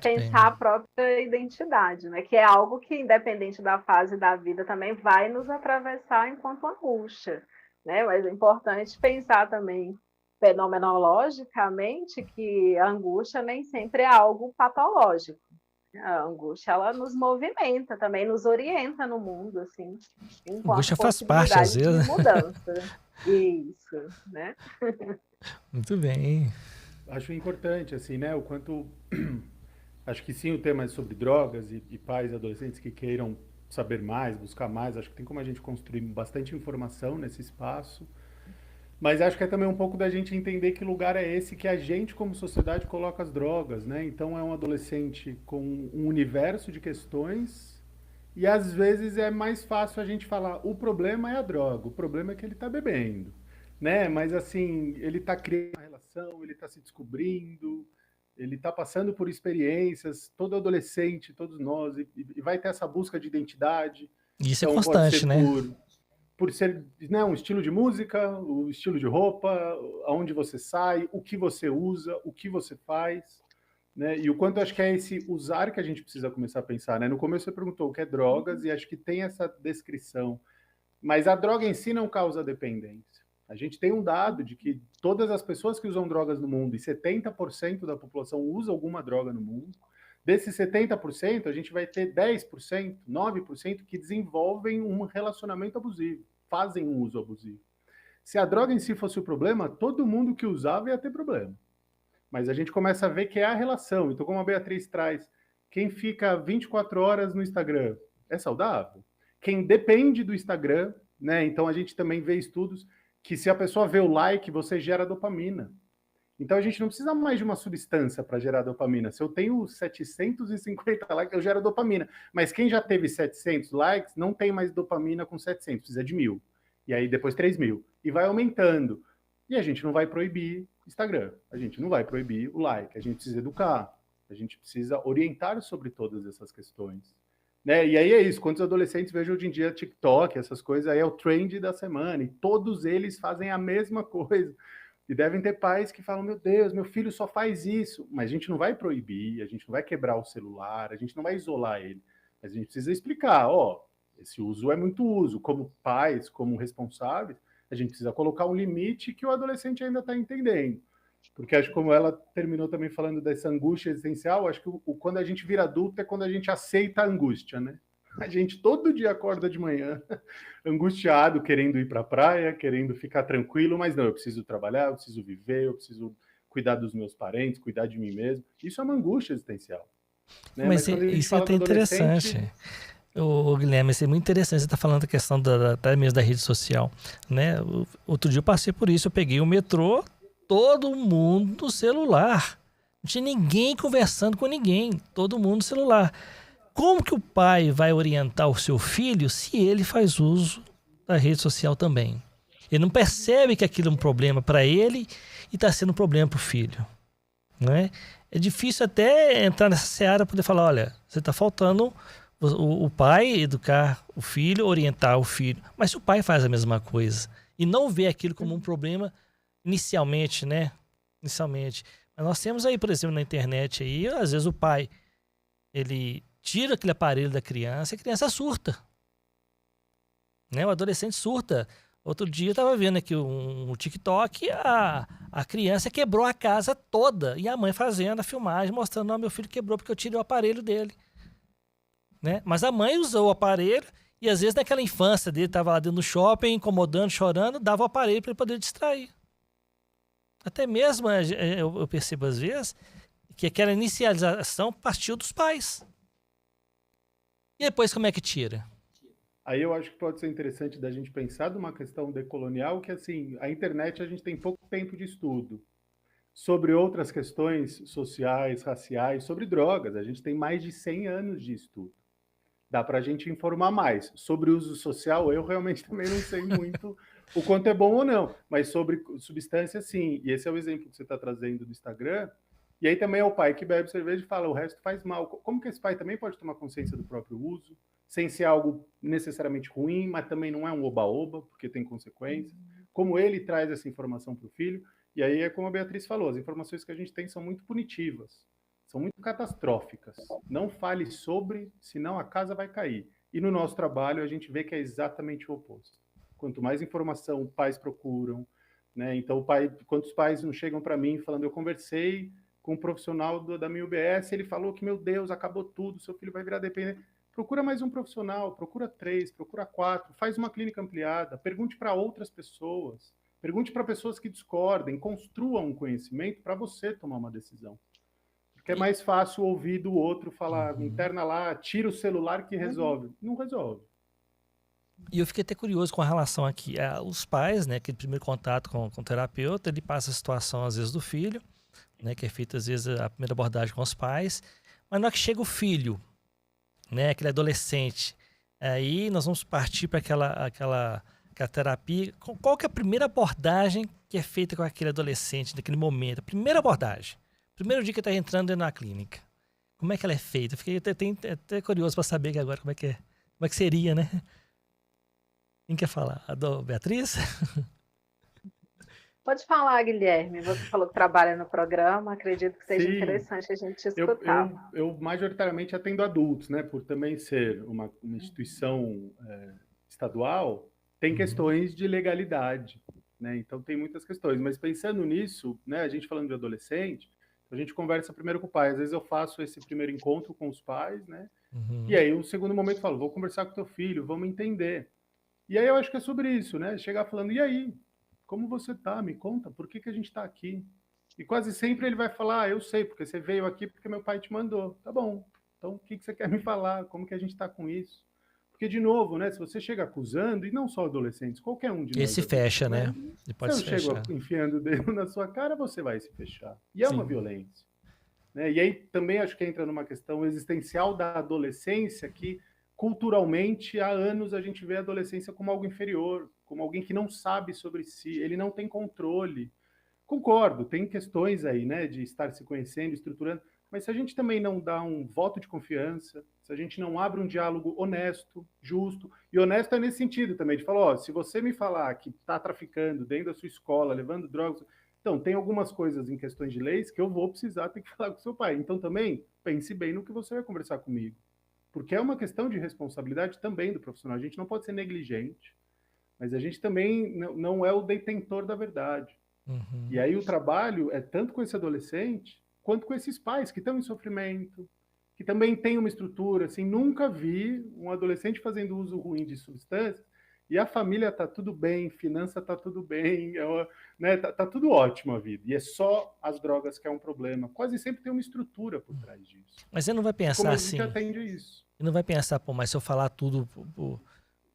Pensar a própria identidade, né? Que é algo que, independente da fase da vida, também vai nos atravessar enquanto angústia, né? Mas é importante pensar também fenomenologicamente que a angústia nem sempre é algo patológico. A angústia, ela nos movimenta, também nos orienta no mundo, assim, enquanto angústia faz parte, às vezes, de mudança. Isso, né? Muito bem. Acho importante, assim, né? O quanto... Acho que sim, o tema é sobre drogas e pais e adolescentes que queiram saber mais, buscar mais. Acho que tem como a gente construir bastante informação nesse espaço. Mas acho que é também um pouco da gente entender que lugar é esse que a gente, como sociedade, coloca as drogas, né? Então é um adolescente com um universo de questões e às vezes é mais fácil a gente falar o problema é a droga, o problema é que ele está bebendo, né? Mas assim, ele está criando uma relação, ele está se descobrindo, ele está passando por experiências, todo adolescente, todos nós, e vai ter essa busca de identidade. Isso então, é constante, né? Por ser, né, um estilo de música, o estilo de roupa, aonde você sai, o que você usa, o que você faz, né? E o quanto acho que é esse usar que a gente precisa começar a pensar, né? No começo você perguntou o que é drogas, e acho que tem essa descrição. Mas a droga em si não causa dependência. A gente tem um dado de que todas as pessoas que usam drogas no mundo, e 70% da população usa alguma droga no mundo, desses 70%, a gente vai ter 10%, 9% que desenvolvem um relacionamento abusivo, fazem um uso abusivo. Se a droga em si fosse o problema, todo mundo que usava ia ter problema. Mas a gente começa a ver que é a relação. Então, como a Beatriz traz, quem fica 24 horas no Instagram é saudável? Quem depende do Instagram, né? Então a gente também vê estudos que se a pessoa vê o like, você gera dopamina. Então a gente não precisa mais de uma substância para gerar dopamina. Se eu tenho 750 likes, eu gero dopamina. Mas quem já teve 700 likes, não tem mais dopamina com 700, precisa de 1.000. E aí depois 3.000. E vai aumentando. E a gente não vai proibir Instagram. A gente não vai proibir o like. A gente precisa educar. A gente precisa orientar sobre todas essas questões. Né? E aí é isso, quantos adolescentes vejo hoje em dia TikTok, essas coisas, aí é o trend da semana, e todos eles fazem a mesma coisa. E devem ter pais que falam, meu Deus, meu filho só faz isso. Mas a gente não vai proibir, a gente não vai quebrar o celular, a gente não vai isolar ele. Mas a gente precisa explicar, esse uso é muito uso. Como pais, como responsáveis, a gente precisa colocar um limite que o adolescente ainda está entendendo. Porque acho que como ela terminou também falando dessa angústia existencial, acho que quando a gente vira adulto é quando a gente aceita a angústia, né? A gente todo dia acorda de manhã angustiado, querendo ir para a praia, querendo ficar tranquilo, mas não, eu preciso trabalhar, eu preciso viver, eu preciso cuidar dos meus parentes, cuidar de mim mesmo. Isso é uma angústia existencial. Né? Mas isso é até interessante. Guilherme, isso é muito interessante. Você está falando da questão até mesmo da rede social, né? Outro dia eu passei por isso, eu peguei o metrô, todo mundo no celular. Não tinha ninguém conversando com ninguém. Todo mundo no celular. Como que o pai vai orientar o seu filho se ele faz uso da rede social também? Ele não percebe que aquilo é um problema para ele e está sendo um problema para o filho. Não é? É difícil até entrar nessa seara para poder falar, olha, você está faltando o pai educar o filho, orientar o filho. Mas se o pai faz a mesma coisa e não vê aquilo como um problema, inicialmente, né? Inicialmente. Mas nós temos aí, por exemplo, na internet aí, às vezes o pai, ele tira aquele aparelho da criança e a criança surta. Né? O adolescente surta. Outro dia eu tava vendo aqui um TikTok, a criança quebrou a casa toda. E a mãe fazendo a filmagem, mostrando, não, meu filho quebrou porque eu tirei o aparelho dele. Né? Mas a mãe usou o aparelho e às vezes naquela infância dele, estava lá dentro do shopping, incomodando, chorando, dava o aparelho para ele poder distrair. Até mesmo eu percebo às vezes que aquela inicialização partiu dos pais. E depois como é que tira? Aí eu acho que pode ser interessante da gente pensar numa questão decolonial, que assim, a internet a gente tem pouco tempo de estudo. Sobre outras questões sociais, raciais, sobre drogas, a gente tem mais de 100 anos de estudo. Dá para a gente informar mais. Sobre uso social, eu realmente também não sei muito o quanto é bom ou não, mas sobre substância, sim. E esse é o exemplo que você está trazendo do Instagram. E aí também é o pai que bebe cerveja e fala, o resto faz mal. Como que esse pai também pode tomar consciência do próprio uso, sem ser algo necessariamente ruim, mas também não é um oba-oba, porque tem consequências? Como ele traz essa informação para o filho? E aí é como a Beatriz falou, as informações que a gente tem são muito punitivas. São muito catastróficas. Não fale sobre, senão a casa vai cair. E no nosso trabalho a gente vê que é exatamente o oposto. Quanto mais informação pais procuram, né? Então quantos pais não chegam para mim falando, eu conversei com um profissional da minha UBS, ele falou que, meu Deus, acabou tudo, seu filho vai virar dependente. Procura mais um profissional, procura 3, procura 4, faz uma clínica ampliada, pergunte para outras pessoas, pergunte para pessoas que discordem, construa um conhecimento para você tomar uma decisão. Porque é mais fácil ouvir do outro falar, interna lá, tira o celular que resolve. Não resolve. E eu fiquei até curioso com a relação aqui. Os pais, né, aquele primeiro contato com o terapeuta, ele passa a situação, às vezes, do filho, né, que é feita, às vezes, a primeira abordagem com os pais. Mas na hora que chega o filho, né, aquele adolescente, aí nós vamos partir para aquela terapia. Qual que é a primeira abordagem que é feita com aquele adolescente naquele momento? A primeira abordagem. Primeiro dia que ele está entrando dentro da clínica. Como é que ela é feita? Eu fiquei até curioso para saber que agora como é que seria, né? Quem quer falar? A Beatriz? Pode falar, Guilherme. Você falou que trabalha no programa. Acredito que seja interessante a gente escutar. Eu majoritariamente atendo adultos, né? Por também ser uma instituição estadual, tem questões de legalidade, né? Então tem muitas questões. Mas pensando nisso, né? A gente falando de adolescente, a gente conversa primeiro com o pai. Às vezes eu faço esse primeiro encontro com os pais, né? E aí, o segundo momento, eu falo, vou conversar com teu filho, vamos entender. E aí eu acho que é sobre isso, né? Chegar falando, e aí? Como você tá? Me conta, por que a gente tá aqui? E quase sempre ele vai falar, eu sei, porque você veio aqui porque meu pai te mandou. Tá bom, então o que você quer me falar? Como que a gente tá com isso? Porque, de novo, né? Se você chega acusando, e não só adolescentes, qualquer um de nós... Ele se fecha, né? Ele pode se fechar. Se eu chego enfiando o dedo na sua cara, você vai se fechar. E é uma violência. Né? E aí também acho que entra numa questão existencial da adolescência, que culturalmente há anos a gente vê a adolescência como algo inferior, como alguém que não sabe sobre si, ele não tem controle. Concordo, tem questões aí, né, de estar se conhecendo, estruturando, mas se a gente também não dá um voto de confiança, se a gente não abre um diálogo honesto, justo, e honesto é nesse sentido também, de falar, ó, se você me falar que está traficando dentro da sua escola, levando drogas, então tem algumas coisas em questões de leis que eu vou precisar ter que falar com seu pai. Então também pense bem no que você vai conversar comigo. Porque é uma questão de responsabilidade também do profissional. A gente não pode ser negligente, mas a gente também não é o detentor da verdade. E aí o trabalho é tanto com esse adolescente, quanto com esses pais que estão em sofrimento, que também têm uma estrutura. Assim, nunca vi um adolescente fazendo uso ruim de substâncias e a família tá tudo bem, finança tá tudo bem, né, tá tudo ótimo a vida. E é só as drogas que é um problema. Quase sempre tem uma estrutura por trás disso. Mas você não vai pensar como assim... a gente atende isso? Você não vai pensar, pô, mas se eu falar tudo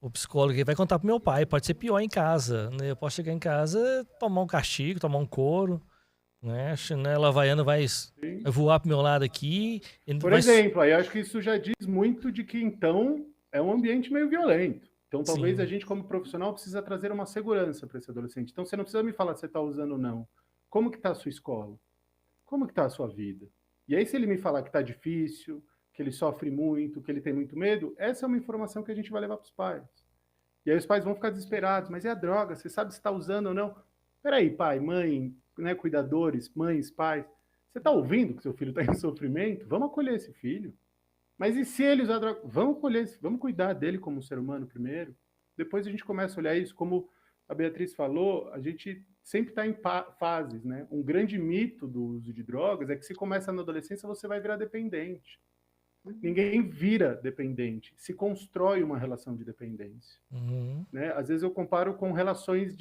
o psicólogo ele vai contar pro meu pai, pode ser pior em casa, né? Eu posso chegar em casa, tomar um castigo, tomar um couro, né? A chinela havaiana vai voar pro meu lado aqui. Por exemplo, aí acho que isso já diz muito de que, então, é um ambiente meio violento. Então, talvez a gente, como profissional, precisa trazer uma segurança para esse adolescente. Então, você não precisa me falar se você está usando ou não. Como que está a sua escola? Como que está a sua vida? E aí, se ele me falar que está difícil, que ele sofre muito, que ele tem muito medo, essa é uma informação que a gente vai levar para os pais. E aí os pais vão ficar desesperados, mas é a droga, você sabe se está usando ou não? Peraí, pai, mãe, né, cuidadores, mães, pais, você está ouvindo que seu filho está em sofrimento? Vamos acolher esse filho. Mas e se ele usar droga? Vamos acolher, vamos cuidar dele como ser humano primeiro. Depois a gente começa a olhar isso, como a Beatriz falou, a gente sempre está em fases, né? Um grande mito do uso de drogas é que se começa na adolescência você vai virar dependente. Ninguém vira dependente, se constrói uma relação de dependência. Né? Às vezes eu comparo com relações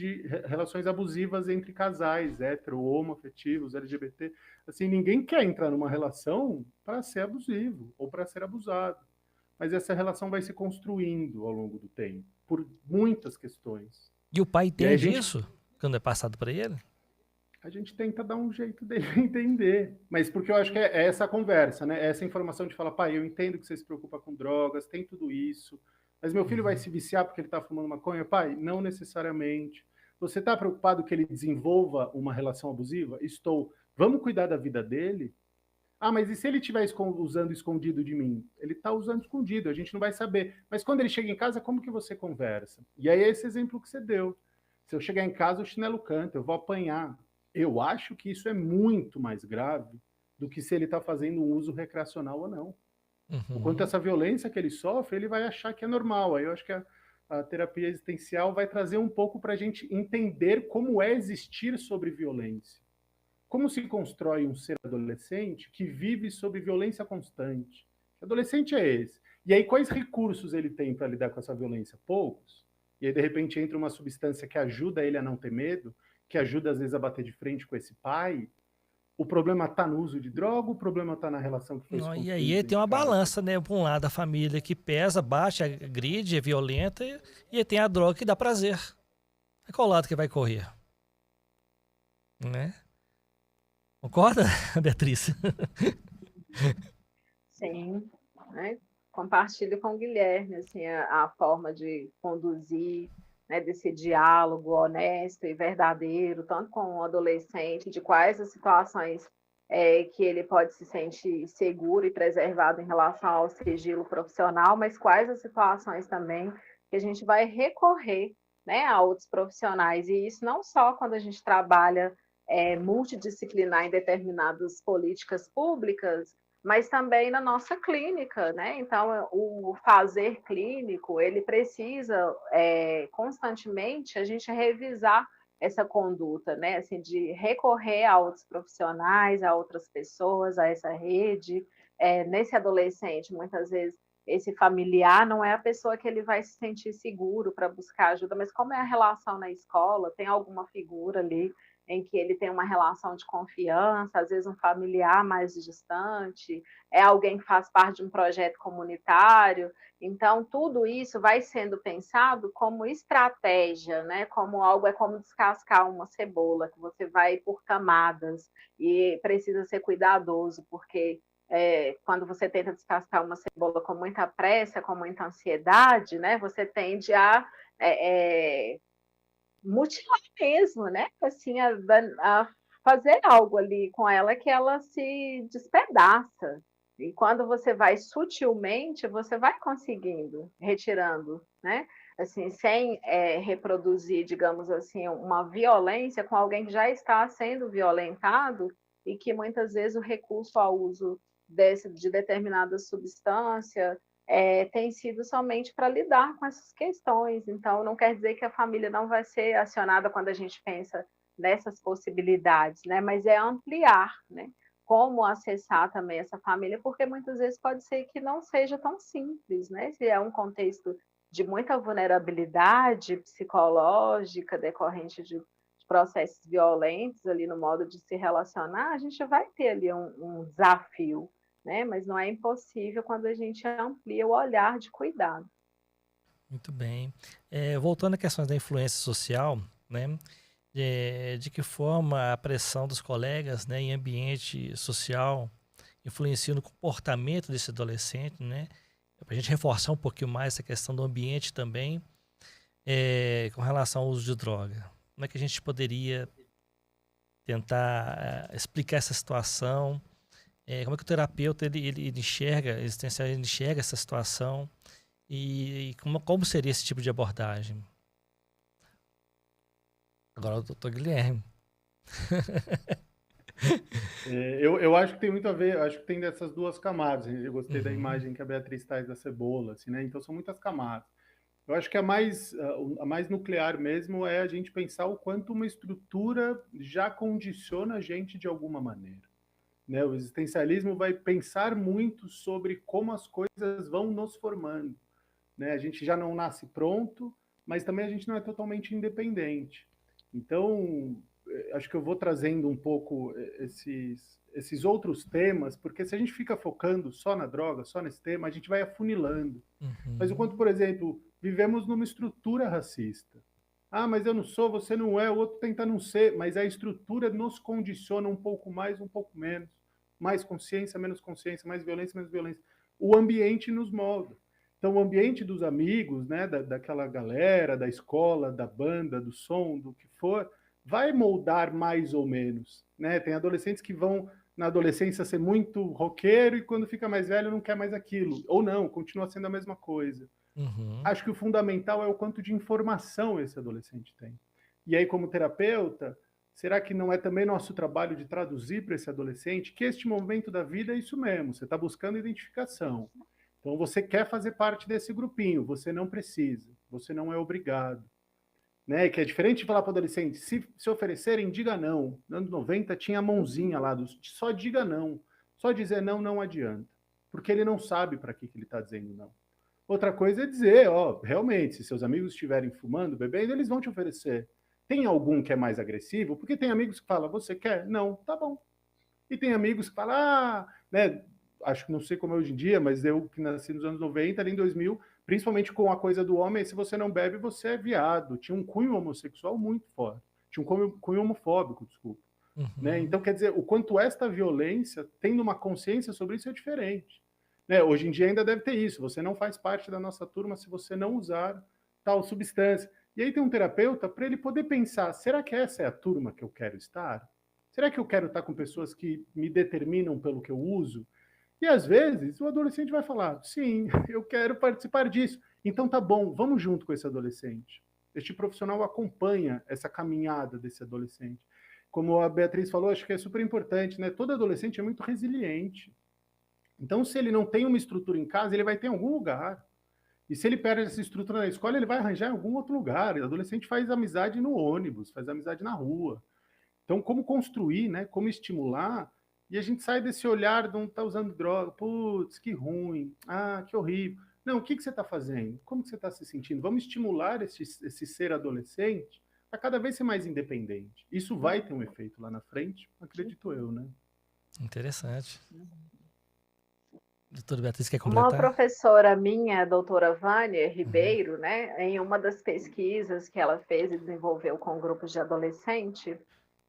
abusivas entre casais, hétero, homoafetivos, LGBT. Assim, ninguém quer entrar numa relação para ser abusivo ou para ser abusado. Mas essa relação vai se construindo ao longo do tempo, por muitas questões. E o pai entende isso quando é passado para ele? A gente tenta dar um jeito dele entender. Mas porque eu acho que é essa conversa, né? Essa informação de falar, pai, eu entendo que você se preocupa com drogas, tem tudo isso, mas meu filho vai se viciar porque ele está fumando maconha? Pai, não necessariamente. Você está preocupado que ele desenvolva uma relação abusiva? Estou. Vamos cuidar da vida dele? Ah, mas e se ele estiver usando escondido de mim? Ele está usando escondido, a gente não vai saber. Mas quando ele chega em casa, como que você conversa? E aí é esse exemplo que você deu. Se eu chegar em casa, o chinelo canta, eu vou apanhar. Eu acho que isso é muito mais grave do que se ele está fazendo um uso recreacional ou não. O quanto essa violência que ele sofre, ele vai achar que é normal. Aí eu acho que a terapia existencial vai trazer um pouco para a gente entender como é existir sobre violência. Como se constrói um ser adolescente que vive sob violência constante? Que adolescente é esse? E aí quais recursos ele tem para lidar com essa violência? Poucos. E aí de repente entra uma substância que ajuda ele a não ter medo, que ajuda às vezes a bater de frente com esse pai. O problema está no uso de droga, o problema está na relação que foi construída. E aí tem uma balança, né? Por um lado, a família que pesa, bate, agride, é violenta, e aí tem a droga que dá prazer. É qual lado que vai correr? Né? Concorda, Beatriz? Sim, né? Compartilho com o Guilherme assim, a forma de conduzir, né, desse diálogo honesto e verdadeiro, tanto com o adolescente, de quais as situações que ele pode se sentir seguro e preservado em relação ao sigilo profissional, mas quais as situações também que a gente vai recorrer, né, a outros profissionais. E isso não só quando a gente trabalha multidisciplinar em determinadas políticas públicas, mas também na nossa clínica, né? Então, o fazer clínico, ele precisa constantemente a gente revisar essa conduta, né? Assim, de recorrer a outros profissionais, a outras pessoas, a essa rede. Nesse adolescente, muitas vezes, esse familiar não é a pessoa que ele vai se sentir seguro para buscar ajuda, mas como é a relação na escola, tem alguma figura ali em que ele tem uma relação de confiança, às vezes um familiar mais distante, é alguém que faz parte de um projeto comunitário. Então, tudo isso vai sendo pensado como estratégia, né? Como algo, é como descascar uma cebola, que você vai por camadas e precisa ser cuidadoso, porque quando você tenta descascar uma cebola com muita pressa, com muita ansiedade, né? Você tende a mutilar mesmo, né? Assim, a fazer algo ali com ela que ela se despedaça. E quando você vai sutilmente, você vai conseguindo, retirando, né? Assim, sem reproduzir, digamos assim, uma violência com alguém que já está sendo violentado e que muitas vezes o recurso ao uso de determinada substância tem sido somente para lidar com essas questões. Então, não quer dizer que a família não vai ser acionada quando a gente pensa nessas possibilidades, né? Mas é ampliar, né? Como acessar também essa família, porque muitas vezes pode ser que não seja tão simples, né? Se é um contexto de muita vulnerabilidade psicológica decorrente de processos violentos ali no modo de se relacionar, a gente vai ter ali um desafio, né? Mas não é impossível quando a gente amplia o olhar de cuidado. Muito bem. Voltando à questão da influência social, né? De que forma a pressão dos colegas, né, em ambiente social influencia no comportamento desse adolescente, né? Para a gente reforçar um pouquinho mais essa questão do ambiente também, com relação ao uso de droga. Como é que a gente poderia tentar explicar essa situação? Como é que o terapeuta ele enxerga, existencial, ele enxerga essa situação e como seria esse tipo de abordagem? Agora o doutor Guilherme. Eu acho que tem muito a ver, acho que tem dessas duas camadas. Eu gostei da Uhum. imagem que a Beatriz traz da cebola, assim, né? Então são muitas camadas. Eu acho que a mais nuclear mesmo é a gente pensar o quanto uma estrutura já condiciona a gente de alguma maneira, né? O existencialismo vai pensar muito sobre como as coisas vão nos formando, né? A gente já não nasce pronto, mas também a gente não é totalmente independente. Então, acho que eu vou trazendo um pouco esses outros temas, porque se a gente fica focando só na droga, só nesse tema, a gente vai afunilando. Mas o Uhum. quanto, por exemplo, vivemos numa estrutura racista. Ah, mas eu não sou, você não é, o outro tenta não ser, mas a estrutura nos condiciona um pouco mais, um pouco menos. Mais consciência, menos consciência, mais violência, menos violência. O ambiente nos molda. Então, o ambiente dos amigos, né, daquela galera, da escola, da banda, do som, do que for, vai moldar mais ou menos. Né? Tem adolescentes que vão, na adolescência, ser muito roqueiro e quando fica mais velho não quer mais aquilo. Ou não, continua sendo a mesma coisa. Uhum. Acho que o fundamental é o quanto de informação esse adolescente tem. E aí, como terapeuta, será que não é também nosso trabalho de traduzir para esse adolescente que este momento da vida é isso mesmo, você está buscando identificação. Então, você quer fazer parte desse grupinho, você não precisa, você não é obrigado. Né? Que é diferente de falar para o adolescente, se oferecerem, diga não. Nos anos 90 tinha a mãozinha lá, só diga não. Só dizer não não adianta, porque ele não sabe para que ele está dizendo não. Outra coisa é dizer, ó, realmente, se seus amigos estiverem fumando, bebendo, eles vão te oferecer. Tem algum que é mais agressivo? Porque tem amigos que falam, você quer? Não, tá bom. E tem amigos que falam, né, acho que não sei como é hoje em dia, mas eu que nasci nos anos 90, ali em 2000, principalmente com a coisa do homem, se você não bebe, você é viado. Tinha um cunho homossexual muito forte. Tinha um cunho homofóbico, desculpa. Né? Uhum. Então, quer dizer, o quanto esta violência, tendo uma consciência sobre isso, é diferente. Né? Hoje em dia ainda deve ter isso. Você não faz parte da nossa turma se você não usar tal substância. E aí tem um terapeuta para ele poder pensar, será que essa é a turma que eu quero estar? Será que eu quero estar com pessoas que me determinam pelo que eu uso? E às vezes o adolescente vai falar, sim, eu quero participar disso. Então tá bom, vamos junto com esse adolescente. Este profissional acompanha essa caminhada desse adolescente. Como a Beatriz falou, acho que é super importante, né? Todo adolescente é muito resiliente. Então, se ele não tem uma estrutura em casa, ele vai ter em algum lugar. E se ele perde essa estrutura na escola, ele vai arranjar em algum outro lugar. O adolescente faz amizade no ônibus, faz amizade na rua. Então, como construir, né? Como estimular? E a gente sai desse olhar de um tá usando droga, putz, que ruim, que horrível. Não, o que você está fazendo? Como que você está se sentindo? Vamos estimular esse ser adolescente a cada vez ser mais independente. Isso vai ter um efeito lá na frente, acredito eu, né? Interessante. Doutora Beatriz, quer Uma completar? professora minha, a doutora Vânia Ribeiro, né, em uma das pesquisas que ela fez e desenvolveu com grupos de adolescente,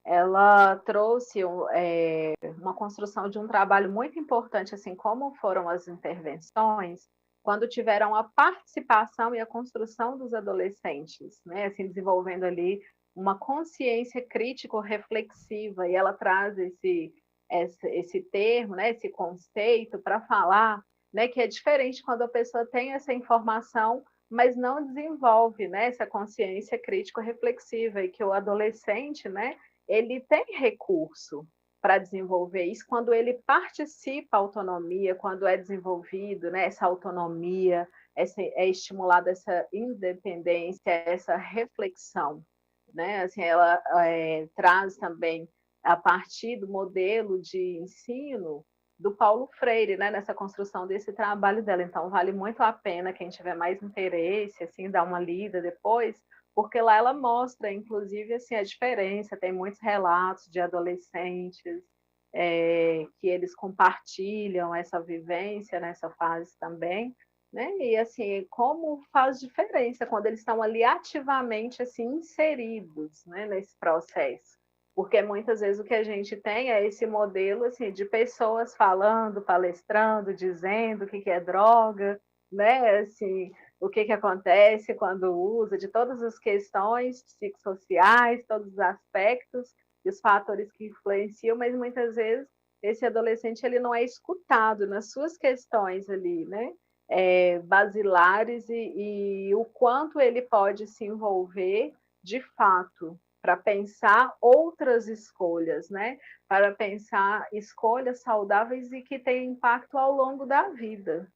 ela trouxe uma construção de um trabalho muito importante, assim, como foram as intervenções, quando tiveram a participação e a construção dos adolescentes, né, assim, desenvolvendo ali uma consciência crítico-reflexiva, e ela traz esse termo, né, esse conceito para falar, né, que é diferente quando a pessoa tem essa informação, mas não desenvolve, né, essa consciência crítico-reflexiva, e que o adolescente, né, ele tem recurso para desenvolver isso quando ele participa a autonomia, quando é desenvolvido, né, essa autonomia, é estimulada essa independência, essa reflexão, né? Assim, ela traz também a partir do modelo de ensino do Paulo Freire, né, nessa construção desse trabalho dela. Então, vale muito a pena quem tiver mais interesse, assim, dar uma lida depois, porque lá ela mostra, inclusive, assim, a diferença. Tem muitos relatos de adolescentes que eles compartilham essa vivência nessa fase também, né? E assim, como faz diferença quando eles estão ali ativamente assim inseridos, né, nesse processo. Porque muitas vezes o que a gente tem é esse modelo assim de pessoas falando, palestrando, dizendo o que é droga, né? Assim, o que acontece quando usa, de todas as questões psicossociais, todos os aspectos e os fatores que influenciam, mas muitas vezes esse adolescente ele não é escutado nas suas questões ali, né? Basilares, e o quanto ele pode se envolver de fato para pensar outras escolhas, né? Para pensar escolhas saudáveis e que têm impacto ao longo da vida.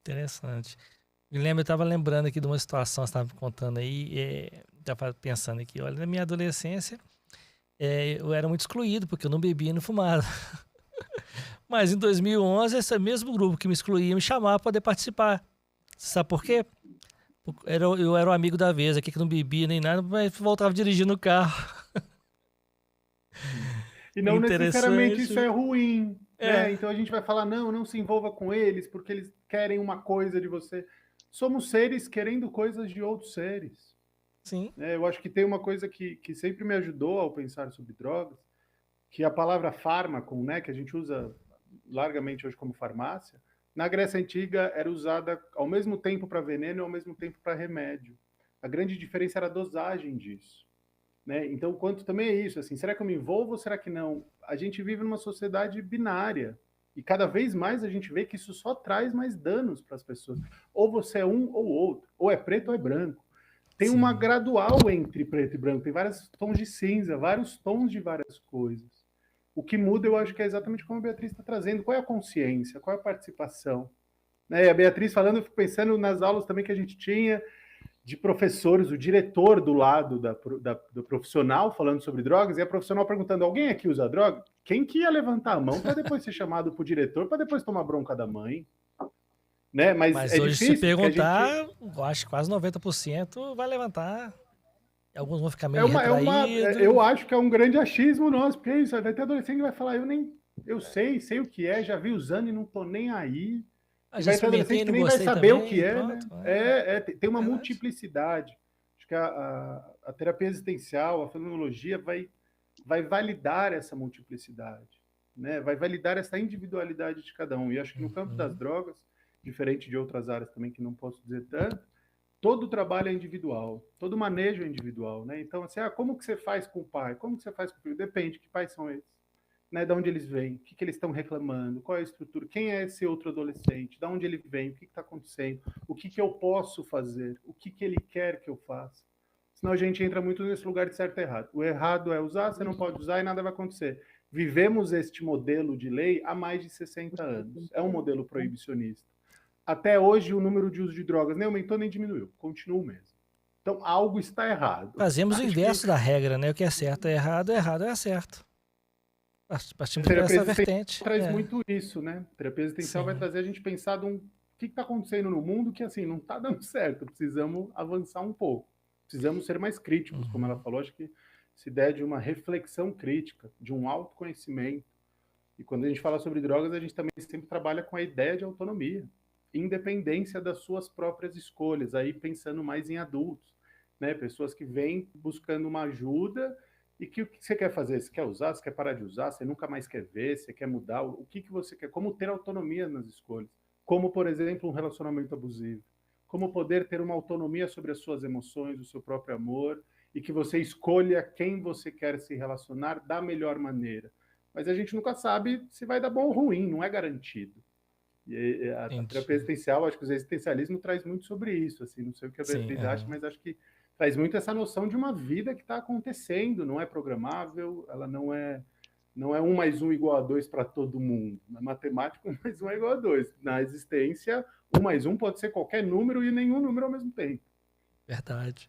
Interessante. Guilherme, eu estava lembrando aqui de uma situação que você estava me contando aí, estava pensando aqui, olha, na minha adolescência, eu era muito excluído, porque eu não bebia e não fumava. Mas em 2011, esse mesmo grupo que me excluía me chamava para poder participar. Sabe por quê? Eu era o amigo da vez, aqui que não bebia nem nada, mas voltava dirigindo o carro. E não necessariamente Interessante. isso é ruim, né? É, Então a gente vai falar, não se envolva com eles, porque eles querem uma coisa de você. Somos seres querendo coisas de outros seres. sim. Eu acho que tem uma coisa que sempre me ajudou ao pensar sobre drogas, que a palavra fármaco, né, que a gente usa largamente hoje como farmácia, na Grécia Antiga era usada ao mesmo tempo para veneno e ao mesmo tempo para remédio. A grande diferença era a dosagem disso. Né? Então, quanto também é isso, assim, será que eu me envolvo ou será que não? A gente vive numa sociedade binária e cada vez mais a gente vê que isso só traz mais danos para as pessoas. Ou você é um ou outro, ou é preto ou é branco. Tem uma Sim. gradual entre preto e branco, tem vários tons de cinza, vários tons de várias coisas. O que muda, eu acho que é exatamente como a Beatriz está trazendo. Qual é a consciência? Qual é a participação? Né? E a Beatriz falando, eu fico pensando nas aulas também que a gente tinha de professores, o diretor do lado do profissional falando sobre drogas, e a profissional perguntando, alguém aqui usa droga? Quem que ia levantar a mão para depois ser chamado para o diretor, para depois tomar bronca da mãe? Né? Mas é hoje, se difícil, porque a perguntar, gente... eu acho que quase 90% vai levantar. Alguns vão ficar É meio uma, é uma, retraídos. eu acho que é um grande achismo nosso, porque é isso, vai ter adolescente que vai falar, eu sei o que é, já vi usando e não tô nem aí. E Já vai ter experimentei adolescente e que não nem vai gostei saber o que também, é, pronto. né? Tem uma Verdade. multiplicidade. Acho que a terapia existencial, a fenomenologia vai validar essa multiplicidade, né? Vai validar essa individualidade de cada um. E acho que no campo das drogas, diferente de outras áreas também que não posso dizer tanto, todo trabalho é individual, todo manejo é individual, né? Então, assim, como que você faz com o pai? Como que você faz com o filho? Depende, que pais são eles? Né, de onde eles vêm, o que eles estão reclamando, qual é a estrutura, quem é esse outro adolescente, de onde ele vem, o que está acontecendo, o que eu posso fazer, o que ele quer que eu faça. Senão a gente entra muito nesse lugar de certo e errado. O errado é usar, você não pode usar e nada vai acontecer. Vivemos este modelo de lei há mais de 60 anos. É um modelo proibicionista. Até hoje, o número de uso de drogas nem aumentou nem diminuiu, continua o mesmo. Então, algo está errado. Fazemos o Acho inverso da regra, né? O que é certo é errado é certo. A Partimos por terapia essa existencial vertente. traz muito isso, né? A terapia existencial vai Sim. trazer a gente pensar o que está acontecendo no mundo que, assim, não está dando certo. Precisamos avançar um pouco. Precisamos ser mais críticos, como ela falou. Acho que se der de uma reflexão crítica, de um autoconhecimento. E quando a gente fala sobre drogas, a gente também sempre trabalha com a ideia de autonomia, independência das suas próprias escolhas, aí pensando mais em adultos, né? Pessoas que vêm buscando uma ajuda e que o que você quer fazer? Você quer usar? Você quer parar de usar? Você nunca mais quer ver? Você quer mudar? O que você quer? Como ter autonomia nas escolhas? Como, por exemplo, um relacionamento abusivo? Como poder ter uma autonomia sobre as suas emoções, o seu próprio amor, e que você escolha quem você quer se relacionar da melhor maneira. Mas a gente nunca sabe se vai dar bom ou ruim, não é garantido. E a terapia existencial, acho que o existencialismo traz muito sobre isso, assim, não sei o que a Beatriz acha, mas acho que traz muito essa noção de uma vida que está acontecendo, não é programável, ela não é 1 mais 1 igual a 2 para todo mundo. Na matemática, 1 mais 1 é igual a 2. Na existência, 1 mais 1 pode ser qualquer número e nenhum número ao mesmo tempo. Verdade.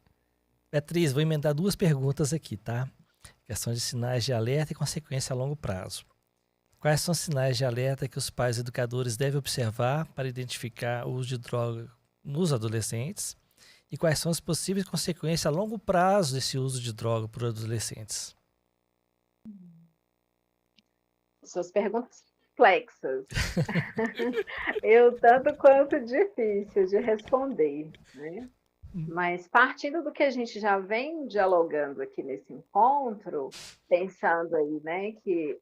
Beatriz, vou emendar 2 perguntas aqui, tá? Questão de sinais de alerta e consequência a longo prazo. Quais são os sinais de alerta que os pais e educadores devem observar para identificar o uso de droga nos adolescentes? E quais são as possíveis consequências a longo prazo desse uso de droga por adolescentes? Suas perguntas complexas. Eu tanto quanto difícil de responder, né? Mas partindo do que a gente já vem dialogando aqui nesse encontro, pensando aí, né, que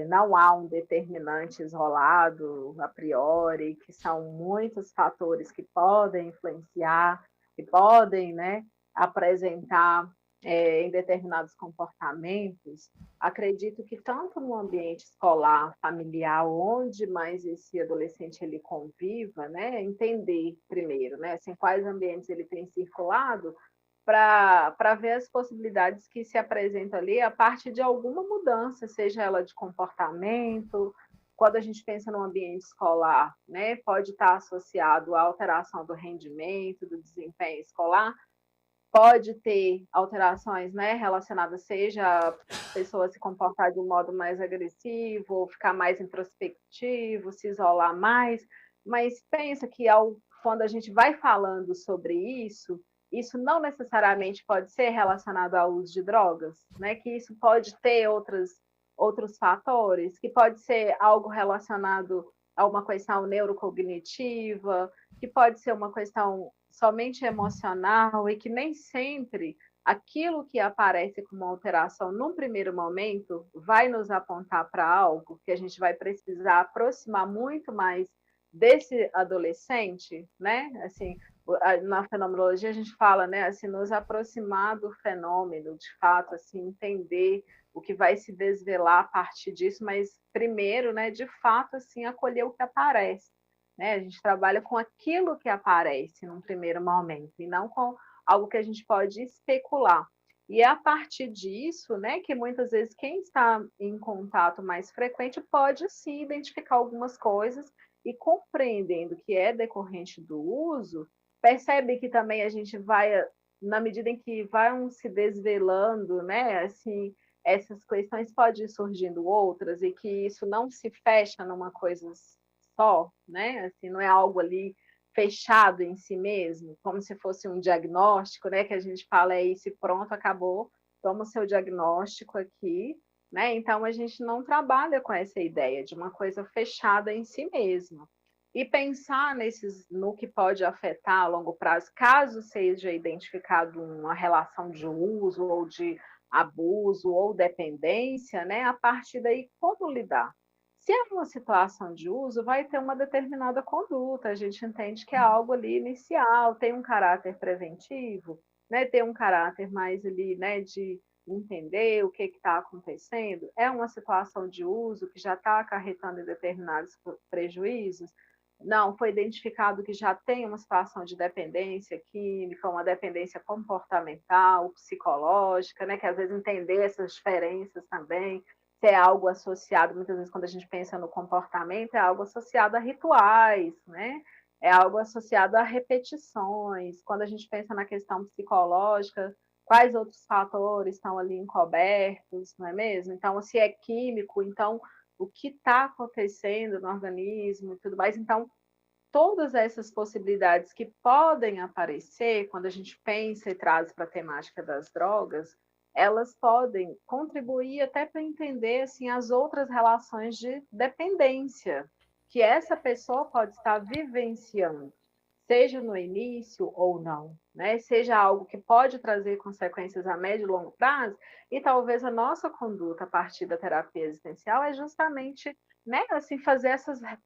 não há um determinante isolado a priori, que são muitos fatores que podem influenciar, que podem, né, apresentar em determinados comportamentos, acredito que tanto no ambiente escolar, familiar, onde mais esse adolescente ele conviva, né, entender primeiro, né, assim, quais ambientes ele tem circulado, para ver as possibilidades que se apresentam ali a partir de alguma mudança, seja ela de comportamento. Quando a gente pensa no ambiente escolar, né, pode estar associado à alteração do rendimento, do desempenho escolar, pode ter alterações, né, relacionadas, seja a pessoa se comportar de um modo mais agressivo, ou ficar mais introspectivo, se isolar mais, mas pensa que quando a gente vai falando sobre isso não necessariamente pode ser relacionado ao uso de drogas, né, que isso pode ter outros fatores, que pode ser algo relacionado a uma questão neurocognitiva, que pode ser uma questão somente emocional e que nem sempre aquilo que aparece como alteração num primeiro momento vai nos apontar para algo que a gente vai precisar aproximar muito mais desse adolescente, né? Assim, na fenomenologia a gente fala, né, assim, nos aproximar do fenômeno, de fato, assim, entender o que vai se desvelar a partir disso, mas primeiro, né, de fato, assim, acolher o que aparece. Né? A gente trabalha com aquilo que aparece num primeiro momento, e não com algo que a gente pode especular. E é a partir disso, né, que muitas vezes quem está em contato mais frequente pode sim identificar algumas coisas e compreendendo que é decorrente do uso, percebe que também a gente vai, na medida em que vão se desvelando, né, assim, essas questões podem ir surgindo outras e que isso não se fecha numa coisa só, né? Assim, não é algo ali fechado em si mesmo, como se fosse um diagnóstico, né? Que a gente fala é isso e pronto, acabou, toma o seu diagnóstico aqui, né? Então a gente não trabalha com essa ideia de uma coisa fechada em si mesma. E pensar no que pode afetar a longo prazo, caso seja identificado uma relação de uso ou de abuso ou dependência, né? A partir daí, como lidar? Se é uma situação de uso, vai ter uma determinada conduta, a gente entende que é algo ali inicial, tem um caráter preventivo, né? Tem um caráter mais ali, né, de entender o que está acontecendo, é uma situação de uso que já está acarretando determinados prejuízos, não, foi identificado que já tem uma situação de dependência química, uma dependência comportamental, psicológica, né, que às vezes entender essas diferenças também, se é algo associado, muitas vezes quando a gente pensa no comportamento, é algo associado a rituais, né? É algo associado a repetições. Quando a gente pensa na questão psicológica, quais outros fatores estão ali encobertos, não é mesmo? Então, se é químico, então o que está acontecendo no organismo e tudo mais. Então, todas essas possibilidades que podem aparecer quando a gente pensa e traz para a temática das drogas, elas podem contribuir até para entender assim, as outras relações de dependência que essa pessoa pode estar vivenciando, seja no início ou não, né? Seja algo que pode trazer consequências a médio e longo prazo, e talvez a nossa conduta a partir da terapia existencial é justamente, né, assim,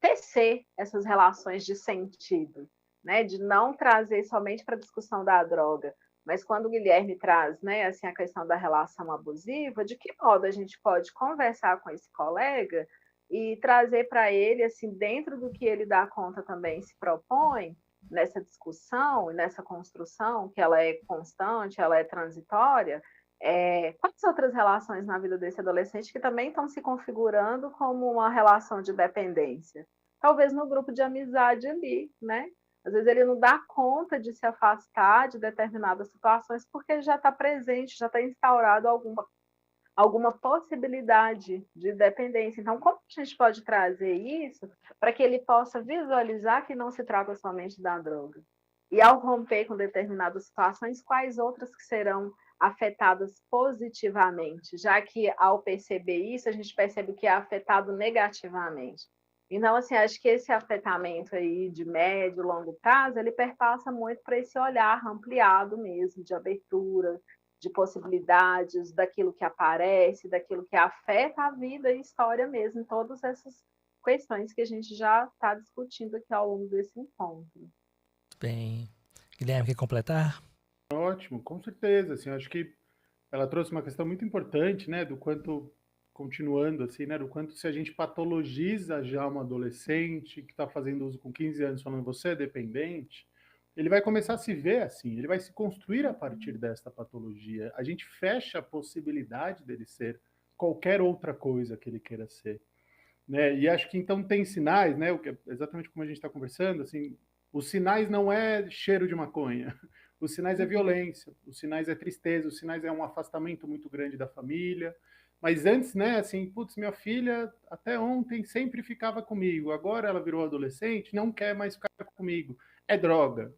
tecer essas relações de sentido, né, de não trazer somente para a discussão da droga, mas quando o Guilherme traz, né, assim, a questão da relação abusiva, de que modo a gente pode conversar com esse colega e trazer para ele, assim, dentro do que ele dá conta também se propõe, nessa discussão e nessa construção, que ela é constante, ela é transitória, quais outras relações na vida desse adolescente que também estão se configurando como uma relação de dependência? Talvez no grupo de amizade ali, né? Às vezes ele não dá conta de se afastar de determinadas situações porque já está presente, já está instaurado alguma possibilidade de dependência. Então, como a gente pode trazer isso para que ele possa visualizar que não se trata somente da droga? E ao romper com determinadas situações, quais outras que serão afetadas positivamente, já que ao perceber isso, a gente percebe que é afetado negativamente. Então, assim, acho que esse afetamento aí de médio e longo prazo, ele perpassa muito para esse olhar ampliado mesmo, de abertura, de possibilidades, daquilo que aparece, daquilo que afeta a vida e história mesmo, todas essas questões que a gente já está discutindo aqui ao longo desse encontro. Muito bem. Guilherme, quer completar? Ótimo, com certeza. Assim, acho que ela trouxe uma questão muito importante, né, do quanto, continuando assim, né, do quanto se a gente patologiza já uma adolescente que está fazendo uso com 15 anos, falando você é dependente, ele vai começar a se ver assim, ele vai se construir a partir desta patologia. A gente fecha a possibilidade dele ser qualquer outra coisa que ele queira ser, né? E acho que então tem sinais, né? Exatamente como a gente está conversando, assim, os sinais não é cheiro de maconha, os sinais é violência, os sinais é tristeza, os sinais é um afastamento muito grande da família. Mas antes, né, assim, putz, minha filha até ontem sempre ficava comigo, agora ela virou adolescente, não quer mais ficar comigo. É droga.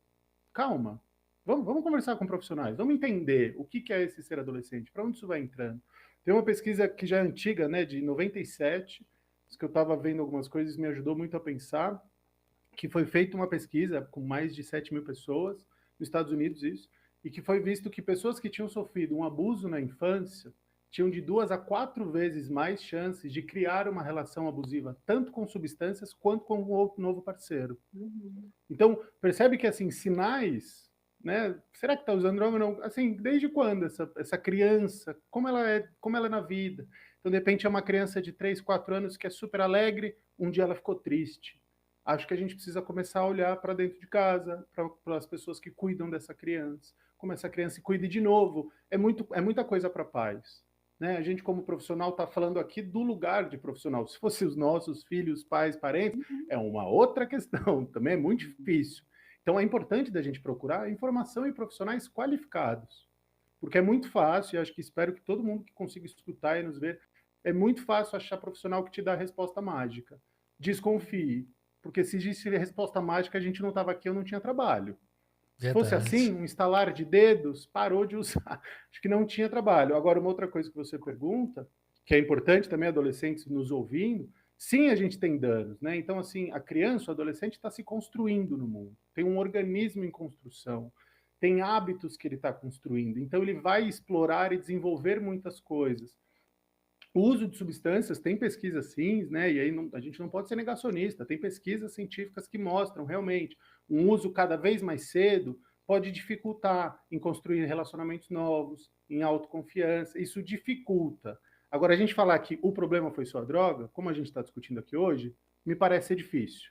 Calma. Vamos conversar com profissionais, vamos entender o que é esse ser adolescente, para onde isso vai entrando. Tem uma pesquisa que já é antiga, né, de 97, que eu estava vendo algumas coisas, me ajudou muito a pensar, que foi feita uma pesquisa com mais de 7.000 pessoas, nos Estados Unidos isso, e que foi visto que pessoas que tinham sofrido um abuso na infância tinham de 2 a 4 vezes mais chances de criar uma relação abusiva, tanto com substâncias quanto com um outro novo parceiro. Então, percebe que, assim, sinais, né? Será que está usando droga ou não? Assim, desde quando essa criança, como ela é na vida? Então, de repente, é uma criança de 3, 4 anos que é super alegre, um dia ela ficou triste. Acho que a gente precisa começar a olhar para dentro de casa, para as pessoas que cuidam dessa criança, como essa criança se cuida de novo. É muita coisa para pais. Né? A gente, como profissional, está falando aqui do lugar de profissional. Se fosse os nossos filhos, pais, parentes, é uma outra questão, também é muito difícil. Então, é importante da gente procurar informação e profissionais qualificados, porque é muito fácil, e acho que espero que todo mundo que consiga escutar e nos ver, é muito fácil achar profissional que te dá a resposta mágica. Desconfie, porque se existisse resposta mágica, a gente não estava aqui, eu não tinha trabalho. Se fosse assim, um estalar de dedos, parou de usar. Acho que não tinha trabalho. Agora, uma outra coisa que você pergunta, que é importante também, adolescentes nos ouvindo, sim, a gente tem danos, né? Então, assim, a criança, o adolescente está se construindo no mundo. Tem um organismo em construção, tem hábitos que ele está construindo. Então, ele vai explorar e desenvolver muitas coisas. O uso de substâncias, tem pesquisas sim, né? E aí a gente não pode ser negacionista, tem pesquisas científicas que mostram realmente um uso cada vez mais cedo pode dificultar em construir relacionamentos novos, em autoconfiança, isso dificulta. Agora, a gente falar que o problema foi só a droga, como a gente está discutindo aqui hoje, me parece ser difícil.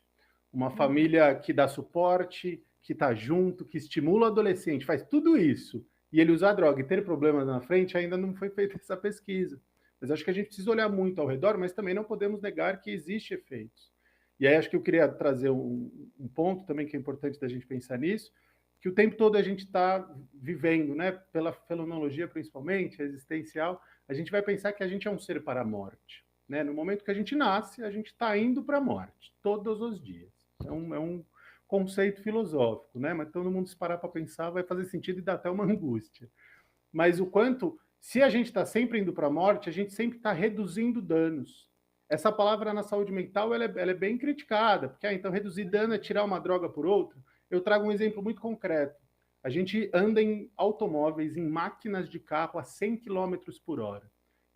Uma família que dá suporte, que está junto, que estimula o adolescente, faz tudo isso, e ele usar droga e ter problemas na frente, ainda não foi feita essa pesquisa. Mas acho que a gente precisa olhar muito ao redor, mas também não podemos negar que existe efeitos. E aí acho que eu queria trazer um ponto também que é importante da gente pensar nisso, que o tempo todo a gente está vivendo, né, pela fenomenologia principalmente, existencial, a gente vai pensar que a gente é um ser para a morte. Né? No momento que a gente nasce, a gente está indo para a morte, todos os dias. É um conceito filosófico, né? Mas todo mundo se parar para pensar vai fazer sentido e dá até uma angústia. Mas o quanto... Se a gente está sempre indo para a morte, a gente sempre está reduzindo danos. Essa palavra na saúde mental ela é bem criticada, porque então reduzir dano é tirar uma droga por outra. Eu trago um exemplo muito concreto. A gente anda em automóveis, em máquinas de carro a 100 km por hora.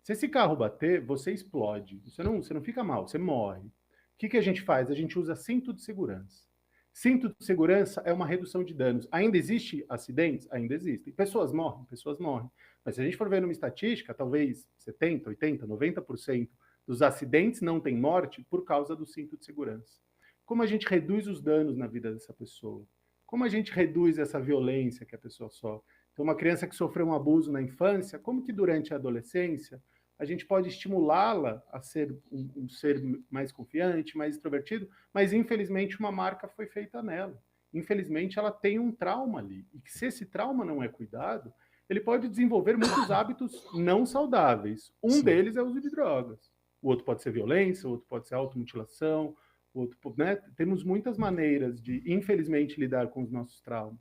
Se esse carro bater, você explode. Você não fica mal, você morre. O que a gente faz? A gente usa cinto de segurança. Cinto de segurança é uma redução de danos. Ainda existe acidentes? Ainda existem. Pessoas morrem? Pessoas morrem. Mas se a gente for ver numa estatística, talvez 70%, 80%, 90% dos acidentes não têm morte por causa do cinto de segurança. Como a gente reduz os danos na vida dessa pessoa? Como a gente reduz essa violência que a pessoa sofre? Então, uma criança que sofreu um abuso na infância, como que durante a adolescência a gente pode estimulá-la a ser um ser mais confiante, mais extrovertido, mas infelizmente uma marca foi feita nela. Infelizmente ela tem um trauma ali. E se esse trauma não é cuidado, ele pode desenvolver muitos hábitos não saudáveis. Um Sim. deles é o uso de drogas. O outro pode ser violência, o outro pode ser automutilação, o outro, né? Temos muitas maneiras de, infelizmente, lidar com os nossos traumas.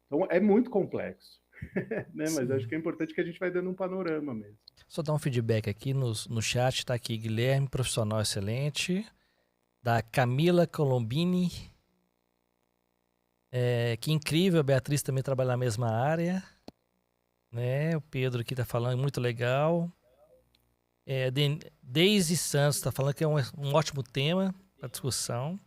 Então, é muito complexo. Né? Mas acho que é importante que a gente vai dando um panorama mesmo. Só dar um feedback aqui no chat, está aqui Guilherme, profissional excelente, da Camila Colombini. Que incrível, a Beatriz também trabalha na mesma área. Né? O Pedro aqui está falando, muito legal. Deise Santos está falando que é um ótimo tema para discussão.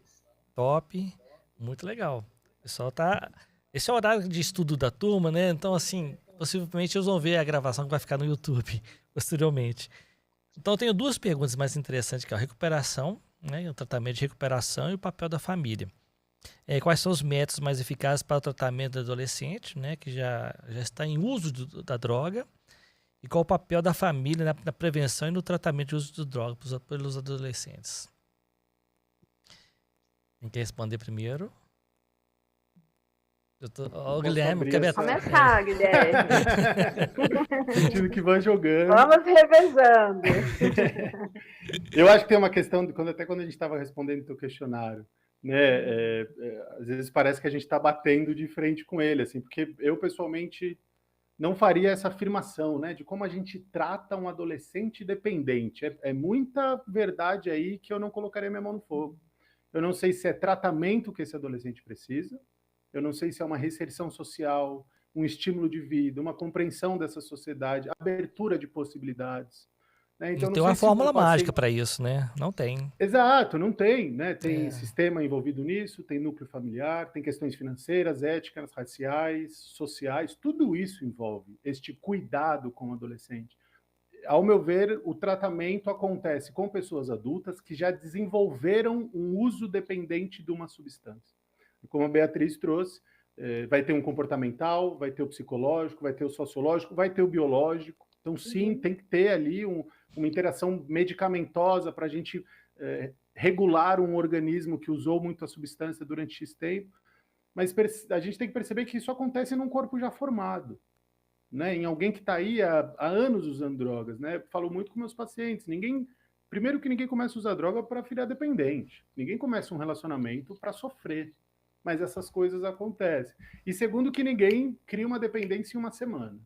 Top, muito legal. O pessoal tá... Esse é o horário de estudo da turma, né? Então, assim, possivelmente eles vão ver a gravação que vai ficar no YouTube posteriormente. Então, eu tenho duas perguntas mais interessantes, que é a recuperação, né? O tratamento de recuperação e o papel da família. Quais são os métodos mais eficazes para o tratamento do adolescente, né, que já está em uso da droga, e qual o papel da família na prevenção e no tratamento de uso de droga pelos adolescentes? Quem quer responder primeiro? Ó, o Guilherme, Vamos começar, Guilherme. Sentindo que vai jogando. Vamos revezando. Eu acho que tem uma questão, até quando a gente estava respondendo o teu questionário, né? Às vezes parece que a gente está batendo de frente com ele, assim, porque eu pessoalmente não faria essa afirmação, né? De como a gente trata um adolescente dependente. É muita verdade aí que eu não colocaria minha mão no fogo. Eu não sei se é tratamento que esse adolescente precisa. Eu não sei se é uma reinserção social, um estímulo de vida, uma compreensão dessa sociedade, abertura de possibilidades. Né? Então, não tem uma fórmula mágica para isso, né? Não tem. Exato, não tem. Né? Tem sistema envolvido nisso, tem núcleo familiar, tem questões financeiras, éticas, raciais, sociais, tudo isso envolve este cuidado com o adolescente. Ao meu ver, o tratamento acontece com pessoas adultas que já desenvolveram um uso dependente de uma substância. Como a Beatriz trouxe, vai ter um comportamental, vai ter o psicológico, vai ter o sociológico, vai ter o biológico. Então, sim, tem que ter ali uma interação medicamentosa para a gente regular um organismo que usou muito a substância durante X tempo. Mas a gente tem que perceber que isso acontece num corpo já formado. Né? Em alguém que está aí há anos usando drogas. Né? Falo muito com meus pacientes. Primeiro que ninguém começa a usar droga para virar dependente. Ninguém começa um relacionamento para sofrer. Mas essas coisas acontecem. E segundo que ninguém cria uma dependência em uma semana.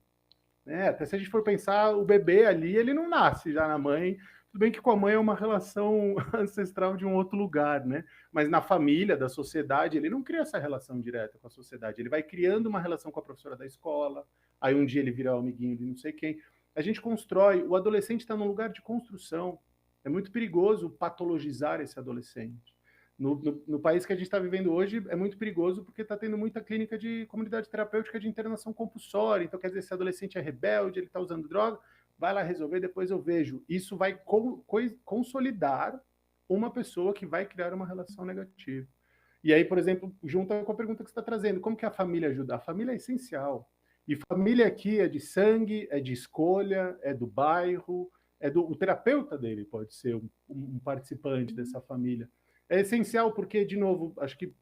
Né? Até se a gente for pensar, o bebê ali, ele não nasce já na mãe. Tudo bem que com a mãe é uma relação ancestral de um outro lugar, né? Mas na família, da sociedade, ele não cria essa relação direta com a sociedade. Ele vai criando uma relação com a professora da escola, aí um dia ele vira o amiguinho de não sei quem. A gente constrói, o adolescente está num lugar de construção. É muito perigoso patologizar esse adolescente. No país que a gente está vivendo hoje, é muito perigoso porque está tendo muita clínica de comunidade terapêutica de internação compulsória. Então, quer dizer, esse adolescente é rebelde, ele está usando droga, vai lá resolver, depois eu vejo. Isso vai consolidar uma pessoa que vai criar uma relação negativa. E aí, por exemplo, junta com a pergunta que você está trazendo, como que a família ajuda? A família é essencial. E família aqui é de sangue, é de escolha, é do bairro, o terapeuta dele pode ser um participante dessa família. É essencial porque, de novo, acho que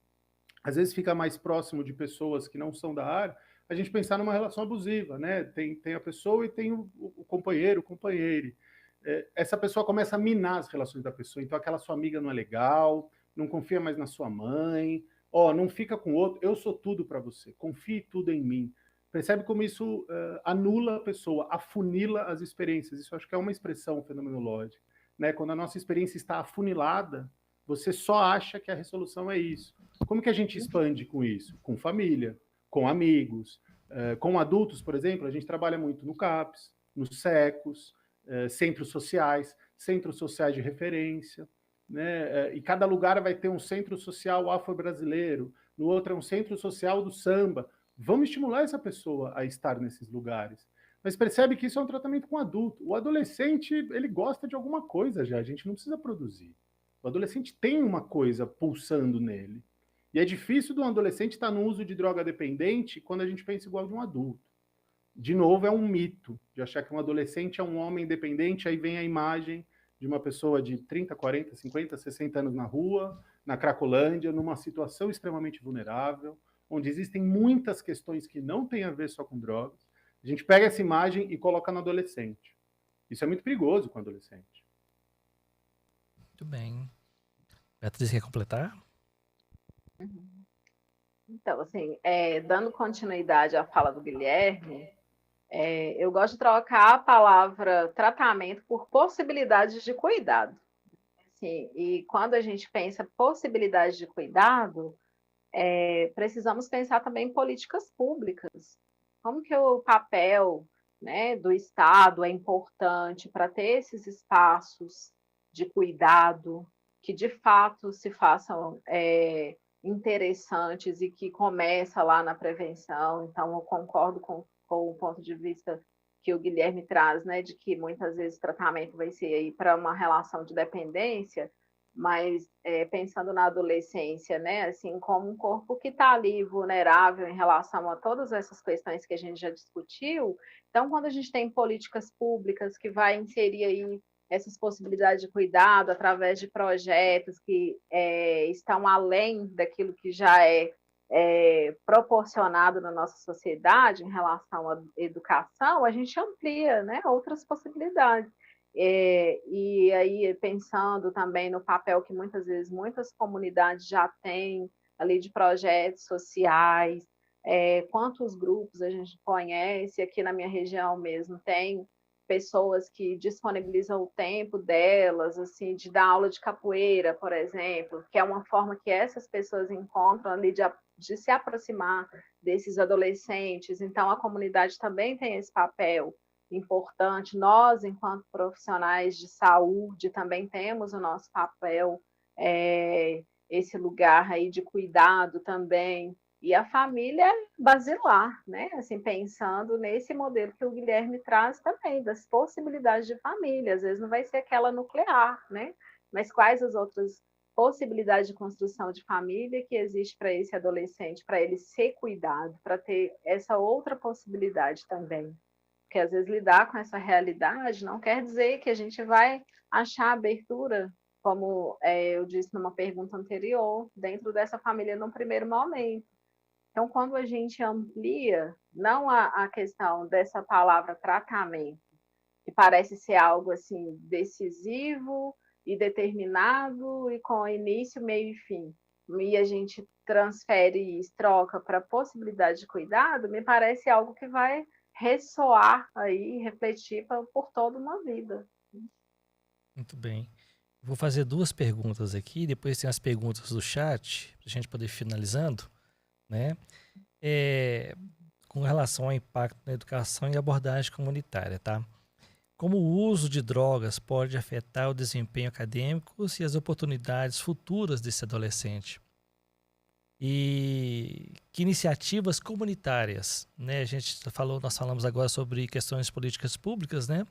às vezes fica mais próximo de pessoas que não são da área, a gente pensar numa relação abusiva, né? Tem a pessoa e tem o companheiro, o companheiro. Essa pessoa começa a minar as relações da pessoa, então aquela sua amiga não é legal, não confia mais na sua mãe, não fica com outro, eu sou tudo para você, confie tudo em mim. Percebe como isso anula a pessoa, afunila as experiências, isso acho que é uma expressão fenomenológica. Né? Quando a nossa experiência está afunilada, você só acha que a resolução é isso. Como que a gente expande com isso? Com família, com amigos, com adultos, por exemplo, a gente trabalha muito no CAPS, nos SECOS, centros sociais de referência, né? E cada lugar vai ter um centro social afro-brasileiro, no outro é um centro social do samba. Vamos estimular essa pessoa a estar nesses lugares. Mas percebe que isso é um tratamento com adulto. O adolescente, ele gosta de alguma coisa já, a gente não precisa produzir. O adolescente tem uma coisa pulsando nele. E é difícil de um adolescente estar no uso de droga dependente quando a gente pensa igual de um adulto. De novo, é um mito de achar que um adolescente é um homem dependente, aí vem a imagem de uma pessoa de 30, 40, 50, 60 anos na rua, na Cracolândia, numa situação extremamente vulnerável, onde existem muitas questões que não têm a ver só com drogas. A gente pega essa imagem e coloca no adolescente. Isso é muito perigoso com o adolescente. Muito bem. Beatriz, quer completar? Então, assim, dando continuidade à fala do Guilherme, eu gosto de trocar a palavra tratamento por possibilidades de cuidado. Assim, e quando a gente pensa possibilidades de cuidado, precisamos pensar também em políticas públicas. Como que o papel, né, do Estado é importante para ter esses espaços de cuidado que de fato se façam interessantes e que começa lá na prevenção. Então, eu concordo com o ponto de vista que o Guilherme traz, né, de que muitas vezes o tratamento vai ser aí para uma relação de dependência, mas pensando na adolescência, né, assim, como um corpo que está ali vulnerável em relação a todas essas questões que a gente já discutiu. Então, quando a gente tem políticas públicas que vai inserir aí essas possibilidades de cuidado através de projetos que estão além daquilo que já é proporcionado na nossa sociedade em relação à educação, a gente amplia, né, outras possibilidades. E aí, pensando também no papel que muitas vezes muitas comunidades já têm ali de projetos sociais, quantos grupos a gente conhece, aqui na minha região mesmo tem pessoas que disponibilizam o tempo delas, assim, de dar aula de capoeira, por exemplo, que é uma forma que essas pessoas encontram ali de se aproximar desses adolescentes. Então, a comunidade também tem esse papel importante. Nós, enquanto profissionais de saúde, também temos o nosso papel, esse lugar aí de cuidado também. E a família é basilar, né? Assim, pensando nesse modelo que o Guilherme traz também, das possibilidades de família. Às vezes não vai ser aquela nuclear, né? Mas quais as outras possibilidades de construção de família que existe para esse adolescente, para ele ser cuidado, para ter essa outra possibilidade também. Porque às vezes lidar com essa realidade não quer dizer que a gente vai achar abertura, como eu disse numa pergunta anterior, dentro dessa família no primeiro momento. Então, quando a gente amplia, não a questão dessa palavra tratamento, que parece ser algo assim decisivo e determinado e com início, meio e fim, e a gente transfere isso, troca para a possibilidade de cuidado, me parece algo que vai ressoar aí, refletir por toda uma vida. Muito bem. Vou fazer duas perguntas aqui, depois tem as perguntas do chat, para a gente poder ir finalizando, né? Com relação ao impacto na educação e abordagem comunitária, tá? Como o uso de drogas pode afetar o desempenho acadêmico e as oportunidades futuras desse adolescente? E que iniciativas comunitárias, né? Nós falamos agora sobre questões de políticas públicas, né?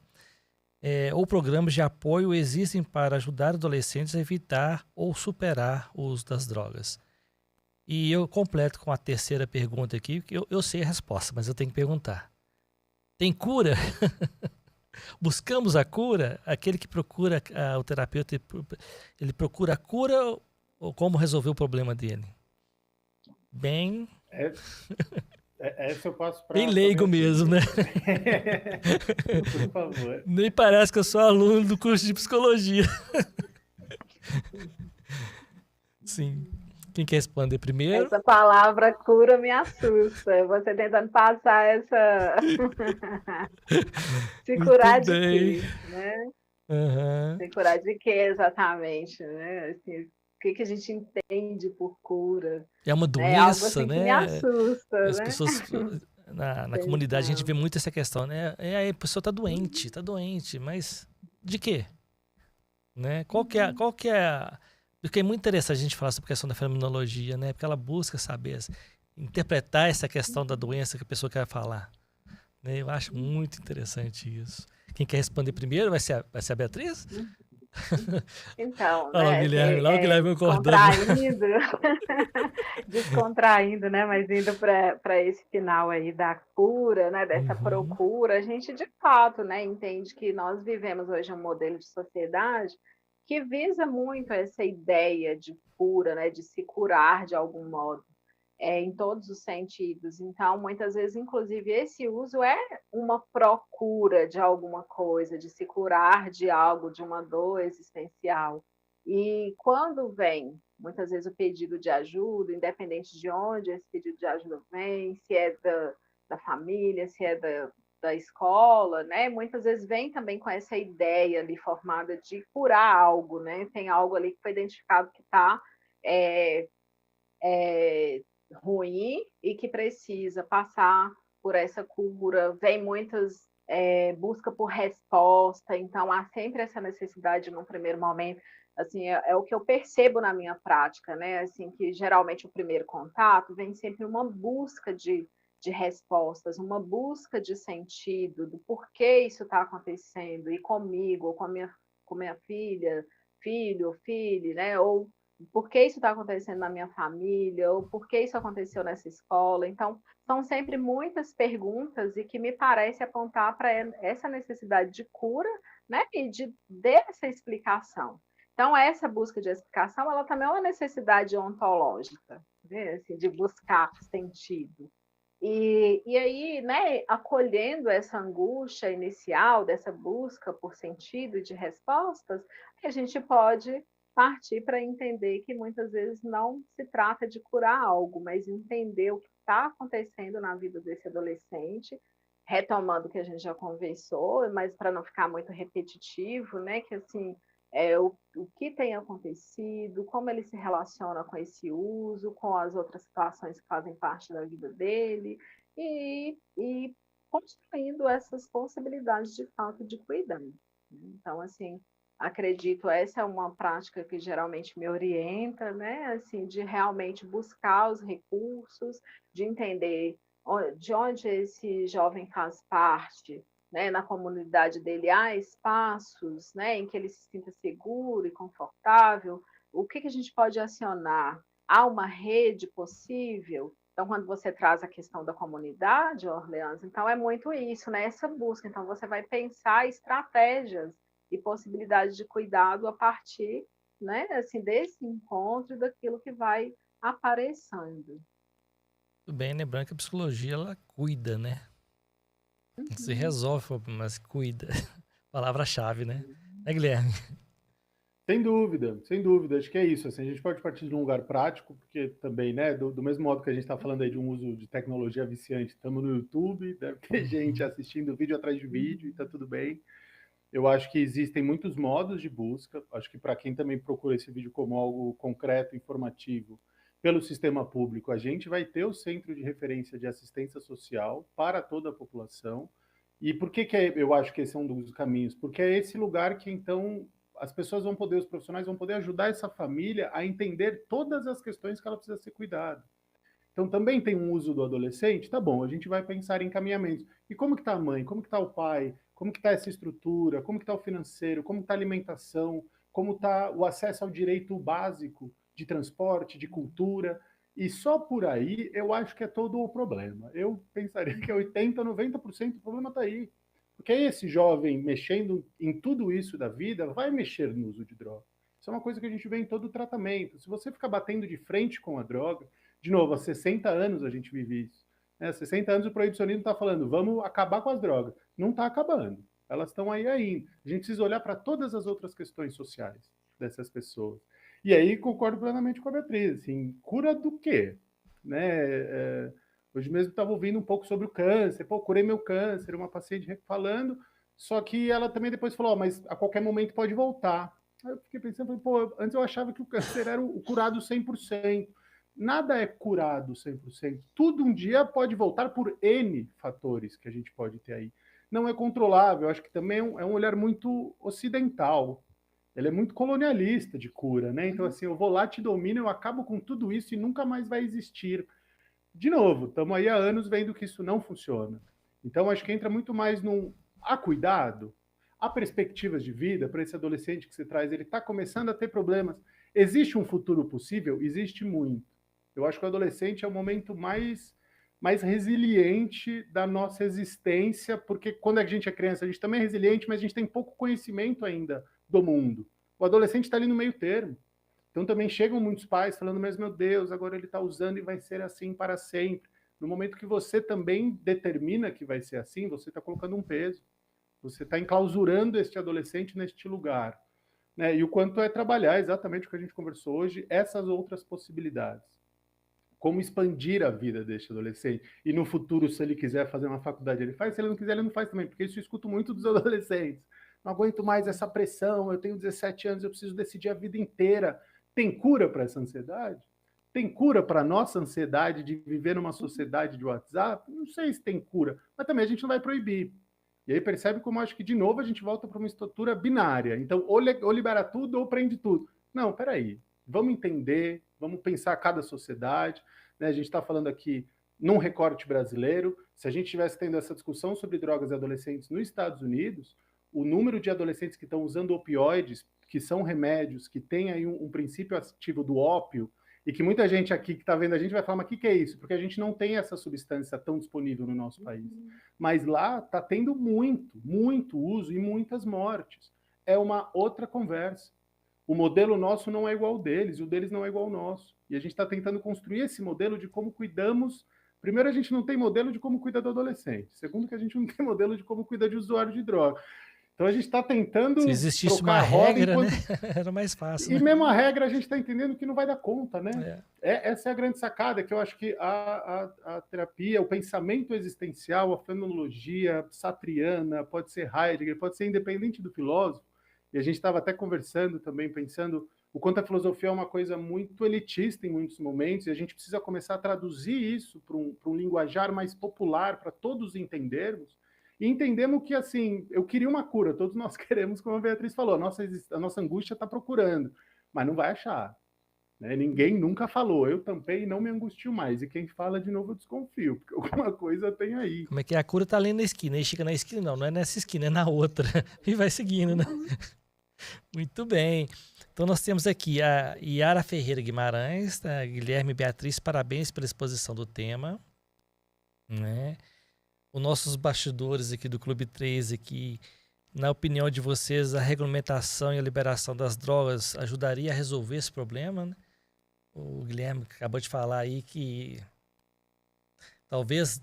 Ou programas de apoio existem para ajudar adolescentes a evitar ou superar o uso das drogas. E eu completo com a terceira pergunta aqui, que eu sei a resposta, mas eu tenho que perguntar. Tem cura? Buscamos a cura? Aquele que procura o terapeuta, ele procura a cura ou como resolver o problema dele? Bem... Essa eu passo para... Bem leigo mesmo, né? Por favor. Nem parece que eu sou aluno do curso de psicologia. Sim. Quem quer responder primeiro? Essa palavra cura me assusta. Você tentando passar essa... Se curar de quê, né? Uhum. Se curar de quê, exatamente, né? Assim, o que a gente entende por cura? É uma doença, é algo assim né? Que me assusta, As né? pessoas... Na comunidade a gente vê muito essa questão, né? A pessoa tá doente, mas de quê? Né? Qual que é Porque é muito interessante a gente falar sobre a questão da fenomenologia, né? Porque ela busca saber, interpretar essa questão da doença que a pessoa quer falar. Né? Eu acho muito interessante isso. Quem quer responder primeiro vai ser a Beatriz? Então, Olha né? o Guilherme, lá o Guilherme acordando. Descontraindo, né? Mas indo para esse final aí da cura, né? Dessa procura, a gente de fato, né? Entende que nós vivemos hoje um modelo de sociedade que visa muito essa ideia de cura, né? De se curar de algum modo. Em todos os sentidos. Então, muitas vezes, inclusive, esse uso é uma procura de alguma coisa, de se curar de algo, de uma dor existencial. E quando vem, muitas vezes, o pedido de ajuda, independente de onde esse pedido de ajuda vem, se é da família, se é da escola, né? Muitas vezes vem também com essa ideia ali formada de curar algo, né? Tem algo ali que foi identificado que está ruim e que precisa passar por essa cura. Vem muitas busca por resposta, então há sempre essa necessidade num primeiro momento. Assim, é o que eu percebo na minha prática, né? Assim, que geralmente o primeiro contato vem sempre uma busca de respostas, uma busca de sentido, do porquê isso está acontecendo, e comigo, ou com a minha filha, filho ou filha, né? Ou por que isso está acontecendo na minha família, ou por que isso aconteceu nessa escola. Então, são sempre muitas perguntas e que me parece apontar para essa necessidade de cura, né, e de dessa explicação. Então, essa busca de explicação, ela também é uma necessidade ontológica, né, assim, de buscar sentido. E aí, né, acolhendo essa angústia inicial, dessa busca por sentido e de respostas, a gente pode partir para entender que muitas vezes não se trata de curar algo, mas entender o que está acontecendo na vida desse adolescente, retomando o que a gente já conversou, mas para não ficar muito repetitivo, né, que assim, o que tem acontecido, como ele se relaciona com esse uso, com as outras situações que fazem parte da vida dele, e construindo essas possibilidades de fato de cuidado. Então, assim, acredito, essa é uma prática que geralmente me orienta, né? Assim, de realmente buscar os recursos, de entender de onde esse jovem faz parte, né? Na comunidade dele há espaços, né, em que ele se sinta seguro e confortável. O que a gente pode acionar? Há uma rede possível? Então, quando você traz a questão da comunidade, Orleans, então é muito isso, né? Essa busca. Então, você vai pensar estratégias e possibilidades de cuidado a partir, né, assim, desse encontro e daquilo que vai aparecendo. Tudo bem, lembrando que a psicologia, ela cuida, né? Se resolve o problema, mas cuida. Palavra-chave, né? É, Guilherme? Sem dúvida, sem dúvida. Acho que é isso. Assim, a gente pode partir de um lugar prático, porque também, né, do mesmo modo que a gente está falando aí de um uso de tecnologia viciante, estamos no YouTube, deve ter gente assistindo vídeo atrás de vídeo e está tudo bem. Eu acho que existem muitos modos de busca. Acho que para quem também procura esse vídeo como algo concreto, informativo, pelo sistema público, a gente vai ter o Centro de Referência de Assistência Social para toda a população. E por que eu acho que esse é um dos caminhos? Porque é esse lugar que, então, as pessoas vão poder, os profissionais vão poder ajudar essa família a entender todas as questões que ela precisa ser cuidada. Então, também tem um uso do adolescente? Tá bom, a gente vai pensar em encaminhamentos. E como que está a mãe? Como que está o pai? Como que está essa estrutura? Como que está o financeiro? Como está a alimentação? Como está o acesso ao direito básico de transporte, de cultura? E só por aí eu acho que é todo o problema. Eu pensaria que 80%, 90% do problema está aí. Porque esse jovem mexendo em tudo isso da vida vai mexer no uso de droga. Isso é uma coisa que a gente vê em todo o tratamento. Se você ficar batendo de frente com a droga, de novo, há 60 anos a gente vive isso. Há 60 anos o proibicionismo está falando, vamos acabar com as drogas. Não está acabando. Elas estão aí ainda. A gente precisa olhar para todas as outras questões sociais dessas pessoas. E aí concordo plenamente com a Beatriz. Assim, cura do quê? Né? Hoje mesmo estava ouvindo um pouco sobre o câncer. Pô, curei meu câncer, uma paciente falando. Só que ela também depois falou, mas a qualquer momento pode voltar. Aí eu fiquei pensando, pô, antes eu achava que o câncer era o curado 100%. Nada é curado 100%. Tudo um dia pode voltar por N fatores que a gente pode ter aí. Não é controlável. Acho que também é um olhar muito ocidental. Ele é muito colonialista de cura, né? Então, assim, eu vou lá, te domino, eu acabo com tudo isso e nunca mais vai existir. De novo, estamos aí há anos vendo que isso não funciona. Então, acho que entra muito mais num cuidado, há perspectivas de vida para esse adolescente que você traz. Ele está começando a ter problemas. Existe um futuro possível? Existe muito. Eu acho que o adolescente é o momento mais resiliente da nossa existência, porque quando a gente é criança, a gente também é resiliente, mas a gente tem pouco conhecimento ainda do mundo. O adolescente está ali no meio termo. Então também chegam muitos pais falando, mas meu Deus, agora ele está usando e vai ser assim para sempre. No momento que você também determina que vai ser assim, você está colocando um peso. Você está enclausurando este adolescente neste lugar. Né? E o quanto é trabalhar exatamente o que a gente conversou hoje, essas outras possibilidades. Como expandir a vida deste adolescente. E no futuro, se ele quiser fazer uma faculdade, ele faz. Se ele não quiser, ele não faz também. Porque isso eu escuto muito dos adolescentes. Não aguento mais essa pressão, eu tenho 17 anos, eu preciso decidir a vida inteira. Tem cura para essa ansiedade? Tem cura para a nossa ansiedade de viver numa sociedade de WhatsApp? Não sei se tem cura, mas também a gente não vai proibir. E aí percebe como acho que, de novo, a gente volta para uma estrutura binária. Então, ou libera tudo ou prende tudo. Não, peraí. Vamos entender, vamos pensar cada sociedade. Né? A gente está falando aqui num recorte brasileiro. Se a gente estivesse tendo essa discussão sobre drogas e adolescentes nos Estados Unidos, o número de adolescentes que estão usando opioides, que são remédios, que tem aí um princípio ativo do ópio, e que muita gente aqui que está vendo a gente vai falar, mas o que é isso? Porque a gente não tem essa substância tão disponível no nosso país. Mas lá está tendo muito uso e muitas mortes. É uma outra conversa. O modelo nosso não é igual ao deles, e o deles não é igual ao nosso. E a gente está tentando construir esse modelo de como cuidamos. Primeiro, a gente não tem modelo de como cuida do adolescente. Segundo, que a gente não tem modelo de como cuida de usuário de droga. Então a gente está tentando. Se existisse uma regra, enquanto... né? Era mais fácil. E mesmo a regra a gente está entendendo que não vai dar conta, né? Essa é a grande sacada, que eu acho que a terapia, o pensamento existencial, a fenomenologia sartriana, pode ser Heidegger, pode ser independente do filósofo. E a gente estava até conversando também, pensando o quanto a filosofia é uma coisa muito elitista em muitos momentos, e a gente precisa começar a traduzir isso para um linguajar mais popular, para todos entendermos. E entendemos que, assim, eu queria uma cura, todos nós queremos, como a Beatriz falou, a nossa angústia está procurando, mas não vai achar. Né? Ninguém nunca falou, eu tampei e não me angustio mais. E quem fala, de novo, eu desconfio, porque alguma coisa tem aí. Como é que é? A cura tá ali na esquina, aí chega na esquina, não é nessa esquina, é na outra. E vai seguindo, né? Muito bem. Então nós temos aqui a Yara Ferreira Guimarães, tá? Guilherme e Beatriz, parabéns pela exposição do tema. Né? Os nossos bastidores aqui do Clube 3, aqui, na opinião de vocês, a regulamentação e a liberação das drogas ajudaria a resolver esse problema? Né? O Guilherme acabou de falar aí que talvez,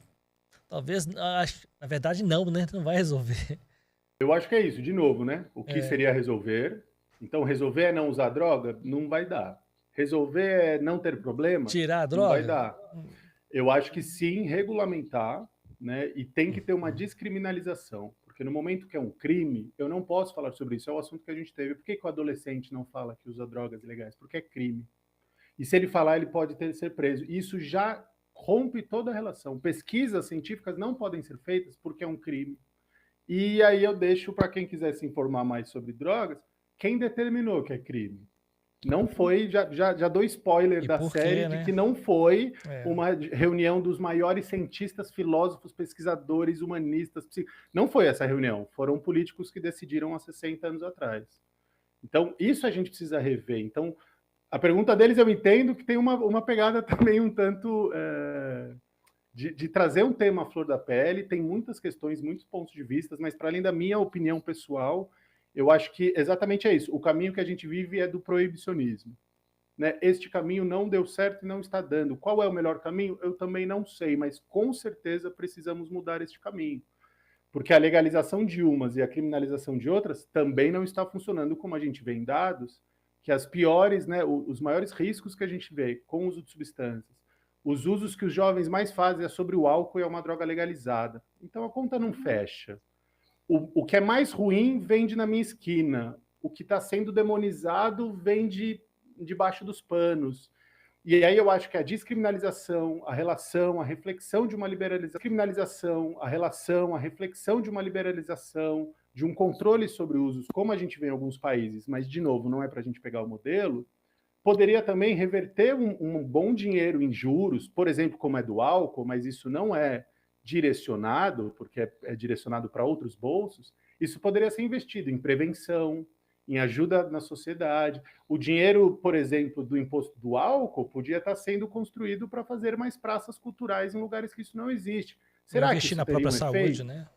na verdade não, né? Não vai resolver. Eu acho que é isso, de novo, né? O que seria resolver? Então, resolver é não usar droga? Não vai dar. Resolver é não ter problema? Tirar a droga? Não vai dar. Eu acho que sim, regulamentar, né? E tem que ter uma descriminalização. Porque no momento que é um crime, eu não posso falar sobre isso. É o assunto que a gente teve. Por que o adolescente não fala que usa drogas ilegais? Porque é crime. E se ele falar, ele pode ser preso. Isso já rompe toda a relação. Pesquisas científicas não podem ser feitas porque é um crime. E aí eu deixo para quem quiser se informar mais sobre drogas, quem determinou que é crime. Não foi, já dou spoiler da série, né? De que não foi uma reunião dos maiores cientistas, filósofos, pesquisadores, humanistas. Não foi essa reunião, foram políticos que decidiram há 60 anos atrás. Então, isso a gente precisa rever. Então, a pergunta deles eu entendo que tem uma pegada também um tanto... De trazer um tema à flor da pele, tem muitas questões, muitos pontos de vista, mas para além da minha opinião pessoal, eu acho que exatamente é isso. O caminho que a gente vive é do proibicionismo. Né? Este caminho não deu certo e não está dando. Qual é o melhor caminho? Eu também não sei, mas com certeza precisamos mudar este caminho. Porque a legalização de umas e a criminalização de outras também não está funcionando, como a gente vê em dados, que as piores, né, os maiores riscos que a gente vê com o uso de substâncias, os usos que os jovens mais fazem é sobre o álcool e é uma droga legalizada. Então a conta não fecha. O que é mais ruim vende na minha esquina. O que está sendo demonizado vende debaixo dos panos. E aí eu acho que a descriminalização, a relação, a reflexão de uma liberalização, a reflexão de uma liberalização, de um controle sobre usos, como a gente vê em alguns países, mas, de novo, não é para a gente pegar o modelo, poderia também reverter um bom dinheiro em juros, por exemplo, como é do álcool, mas isso não é direcionado, porque é direcionado para outros bolsos, isso poderia ser investido em prevenção, em ajuda na sociedade. O dinheiro, por exemplo, do imposto do álcool podia estar sendo construído para fazer mais praças culturais em lugares que isso não existe. Será que isso na teria própria saúde, efeito? Né?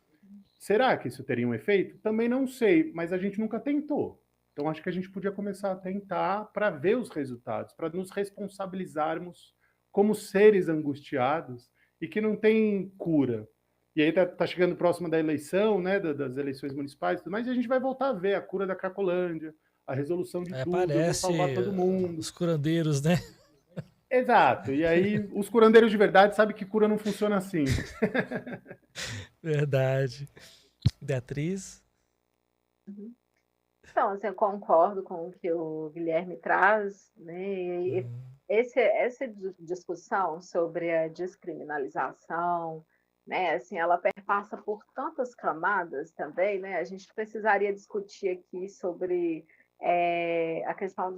Será que isso teria um efeito? Também não sei, mas a gente nunca tentou. Então, acho que a gente podia começar a tentar para ver os resultados, para nos responsabilizarmos como seres angustiados e que não tem cura. E aí tá chegando próximo da eleição, né, das eleições municipais, mas a gente vai voltar a ver a cura da Cracolândia, a resolução de tudo, parece salvar todo mundo. Os curandeiros, né? Exato. E aí os curandeiros de verdade sabem que cura não funciona assim. Verdade. Beatriz? Então, assim, eu concordo com o que o Guilherme traz, né? E essa discussão sobre a descriminalização, né? Assim, ela perpassa por tantas camadas também, né? A gente precisaria discutir aqui sobre a questão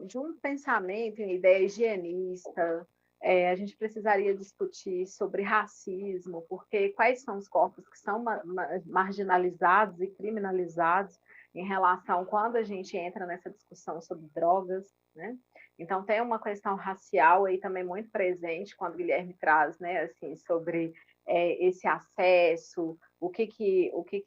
de um pensamento, uma ideia higienista, a gente precisaria discutir sobre racismo, porque quais são os corpos que são marginalizados e criminalizados em relação quando a gente entra nessa discussão sobre drogas, né? Então tem uma questão racial aí também muito presente quando o Guilherme traz, né, assim, sobre esse acesso, o que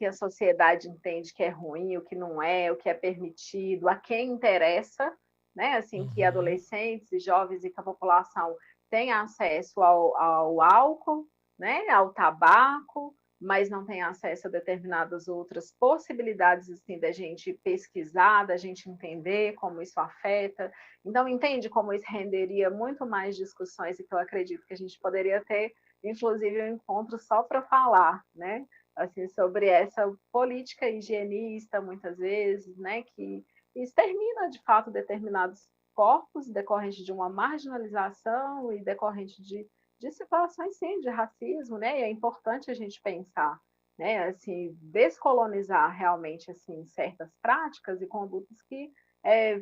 a sociedade entende que é ruim, o que não é, o que é permitido, a quem interessa, né, assim, que adolescentes e jovens e que a população tem acesso ao álcool, né, ao tabaco, mas não tem acesso a determinadas outras possibilidades assim, da gente pesquisar, da gente entender como isso afeta. Então, entende como isso renderia muito mais discussões e que eu acredito que a gente poderia ter, inclusive, um encontro só para falar, né? Assim, sobre essa política higienista, muitas vezes, né, que extermina, de fato, determinados corpos decorrente de uma marginalização e decorrente de situações, sim, de racismo, né? E é importante a gente pensar, né? Assim, descolonizar realmente, assim, certas práticas e condutas que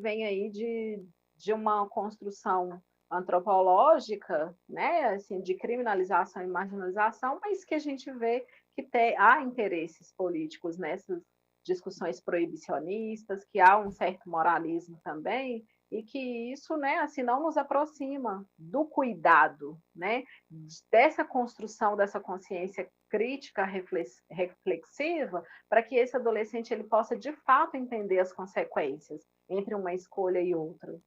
vêm aí de uma construção antropológica, né? Assim, de criminalização e marginalização, mas que a gente vê que há interesses políticos nessas discussões proibicionistas, que há um certo moralismo também, e que isso, né, assim, não nos aproxima do cuidado, né, dessa construção dessa consciência crítica, reflexiva, para que esse adolescente ele possa de fato entender as consequências entre uma escolha e outra.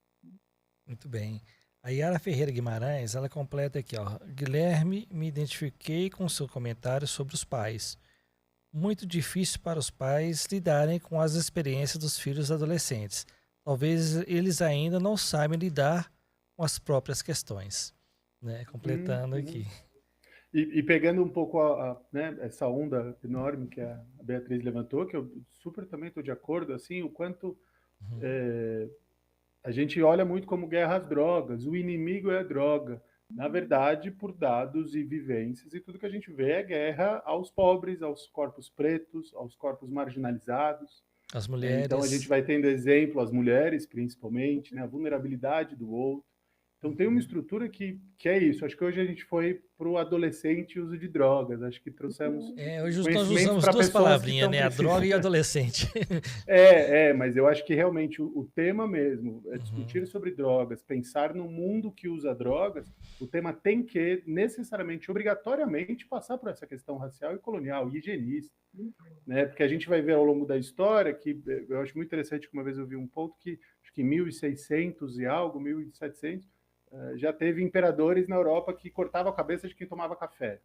Muito bem. A Yara Ferreira Guimarães, ela completa aqui, ó. Guilherme, me identifiquei com o seu comentário sobre os pais. Muito difícil para os pais lidarem com as experiências dos filhos adolescentes. Talvez eles ainda não saibam lidar com as próprias questões. Né? Completando aqui. E pegando um pouco né, essa onda enorme que a Beatriz levantou, que eu super também estou de acordo, assim, o quanto a gente olha muito como guerra às drogas, o inimigo é a droga. Na verdade, por dados e vivências, e tudo que a gente vê é guerra aos pobres, aos corpos pretos, aos corpos marginalizados. As mulheres. Então a gente vai tendo exemplo, as mulheres principalmente, né, a vulnerabilidade do outro. Então tem uma estrutura que é isso. Acho que hoje a gente foi para o adolescente e uso de drogas. Acho que trouxemos hoje nós usamos duas palavrinhas, né? A droga e o adolescente. Mas eu acho que realmente o tema mesmo é discutir sobre drogas, pensar no mundo que usa drogas. O tema tem que necessariamente, obrigatoriamente, passar por essa questão racial e colonial, e higienista. Né? Porque a gente vai ver ao longo da história que eu acho muito interessante que uma vez eu vi um ponto que acho que em 1600 e algo, 1700, já teve imperadores na Europa que cortavam a cabeça de quem tomava café.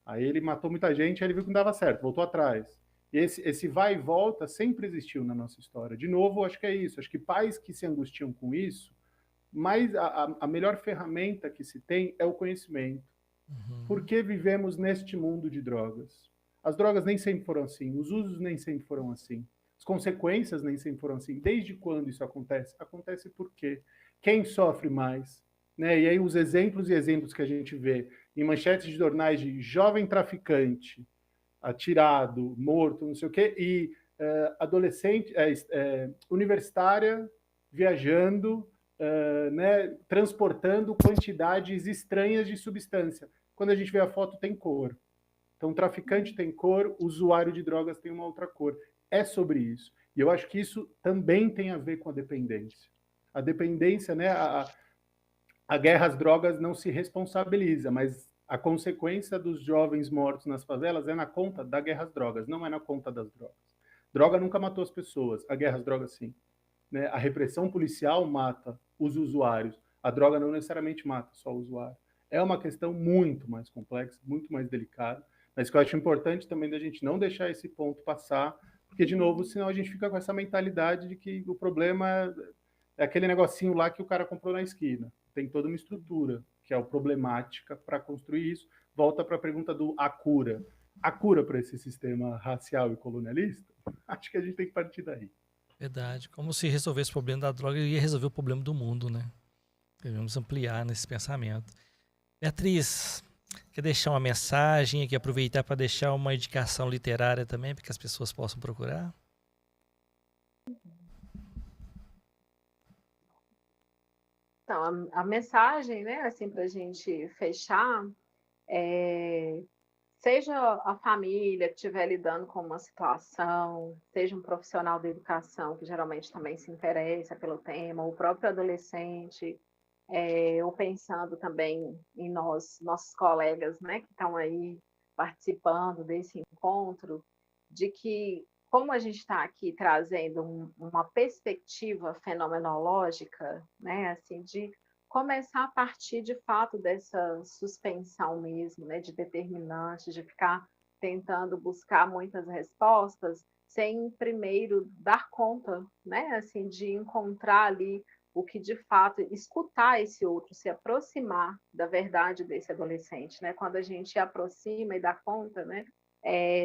Aí ele matou muita gente, aí ele viu que não dava certo, voltou atrás. E esse vai e volta sempre existiu na nossa história. De novo, acho que é isso. Acho que pais que se angustiam com isso, mas a melhor ferramenta que se tem é o conhecimento. Por que vivemos neste mundo de drogas? As drogas nem sempre foram assim, os usos nem sempre foram assim, as consequências nem sempre foram assim. Desde quando isso acontece? Acontece por quê? Quem sofre mais? Né? E aí os exemplos e exemplos que a gente vê em manchetes de jornais de jovem traficante, atirado, morto, não sei o quê, e adolescente, universitária, viajando, né, transportando quantidades estranhas de substância. Quando a gente vê a foto, tem cor. Então, o traficante tem cor, o usuário de drogas tem uma outra cor. É sobre isso. E eu acho que isso também tem a ver com a dependência. A dependência, né, a guerra às drogas não se responsabiliza, mas a consequência dos jovens mortos nas favelas é na conta da guerra às drogas, não é na conta das drogas. Droga nunca matou as pessoas, a guerra às drogas sim. Né? A repressão policial mata os usuários, a droga não necessariamente mata só o usuário. É uma questão muito mais complexa, muito mais delicada, mas que eu acho importante também da gente não deixar esse ponto passar, porque, de novo, senão a gente fica com essa mentalidade de que o problema é aquele negocinho lá que o cara comprou na esquina. Tem toda uma estrutura, que é o problemática para construir isso. Volta para a pergunta do a cura. A cura para esse sistema racial e colonialista? Acho que a gente tem que partir daí. Verdade. Como se resolvesse o problema da droga, ia resolver o problema do mundo, né? Devemos ampliar nesse pensamento. Beatriz, quer deixar uma mensagem aqui, aproveitar para deixar uma indicação literária também, para que as pessoas possam procurar? Então, a mensagem, né, assim, para a gente fechar, seja a família que estiver lidando com uma situação, seja um profissional da educação que geralmente também se interessa pelo tema, o próprio adolescente, eu pensando também em nossos colegas, né, que estão aí participando desse encontro, de que, como a gente está aqui trazendo uma perspectiva fenomenológica, né, assim, de começar a partir de fato dessa suspensão mesmo, né, de determinantes, de ficar tentando buscar muitas respostas, sem primeiro dar conta, né, assim, de encontrar ali o que de fato escutar esse outro, se aproximar da verdade desse adolescente, né? Quando a gente aproxima e dá conta, né?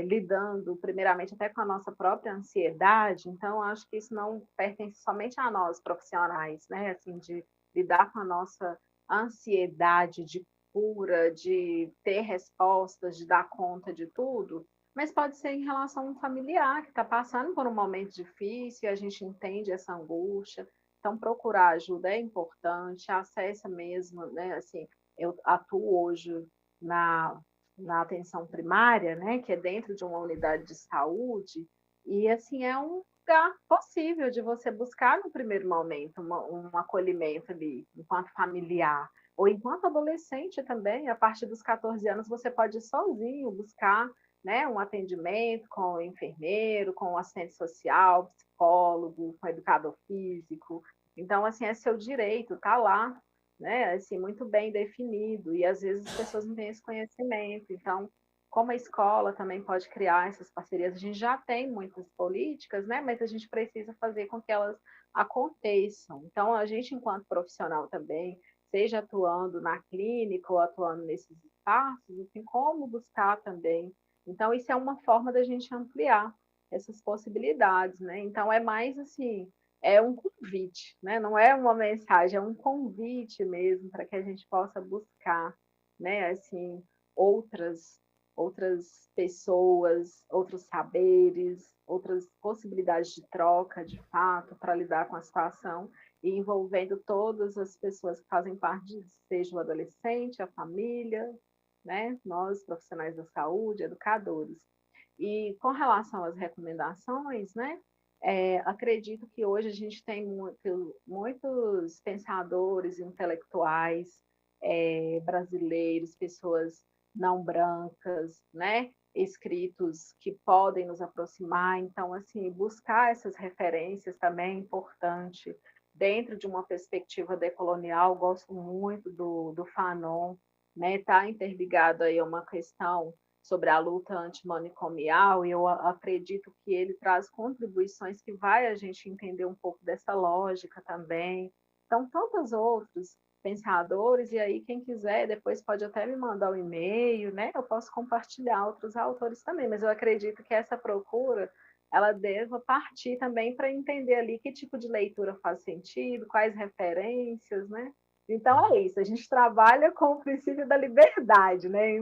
Lidando primeiramente até com a nossa própria ansiedade, então acho que isso não pertence somente a nós profissionais, né? Assim, de lidar com a nossa ansiedade de cura, de ter respostas, de dar conta de tudo, mas pode ser em relação a um familiar que está passando por um momento difícil e a gente entende essa angústia. Então, procurar ajuda é importante, acessa mesmo, né? Assim, eu atuo hoje na, na atenção primária, né? Que é dentro de uma unidade de saúde, e assim, é um lugar possível de você buscar no primeiro momento um acolhimento ali, enquanto familiar, ou enquanto adolescente também, a partir dos 14 anos você pode ir sozinho buscar, né, um atendimento com o enfermeiro, com o assistente social, psicólogo, com o educador físico. Então, assim, é seu direito, tá lá, né, assim, muito bem definido, e às vezes as pessoas não têm esse conhecimento. Então, como a escola também pode criar essas parcerias, a gente já tem muitas políticas, né, mas a gente precisa fazer com que elas aconteçam. Então, a gente, enquanto profissional também, seja atuando na clínica ou atuando nesses espaços, assim, como buscar também. Então, isso é uma forma da gente ampliar essas possibilidades, né? Então, é mais assim, é um convite, né? Não é uma mensagem, é um convite mesmo para que a gente possa buscar, né? Assim, outras pessoas, outros saberes, outras possibilidades de troca, de fato, para lidar com a situação e envolvendo todas as pessoas que fazem parte, seja o adolescente, a família, né? Nós, profissionais da saúde, educadores. E com relação às recomendações, né? Acredito que hoje a gente tem muitos pensadores intelectuais brasileiros, pessoas não brancas, né? Escritos que podem nos aproximar. Então, assim, buscar essas referências também é importante. Dentro de uma perspectiva decolonial, gosto muito do Fanon, né? Está interligado aí a uma questão sobre a luta antimanicomial, e eu acredito que ele traz contribuições que vai a gente entender um pouco dessa lógica também. Então, tantos outros pensadores, e aí quem quiser depois pode até me mandar um e-mail, né? Eu posso compartilhar outros autores também, mas eu acredito que essa procura ela deva partir também para entender ali que tipo de leitura faz sentido, quais referências, né? Então é isso, a gente trabalha com o princípio da liberdade, né?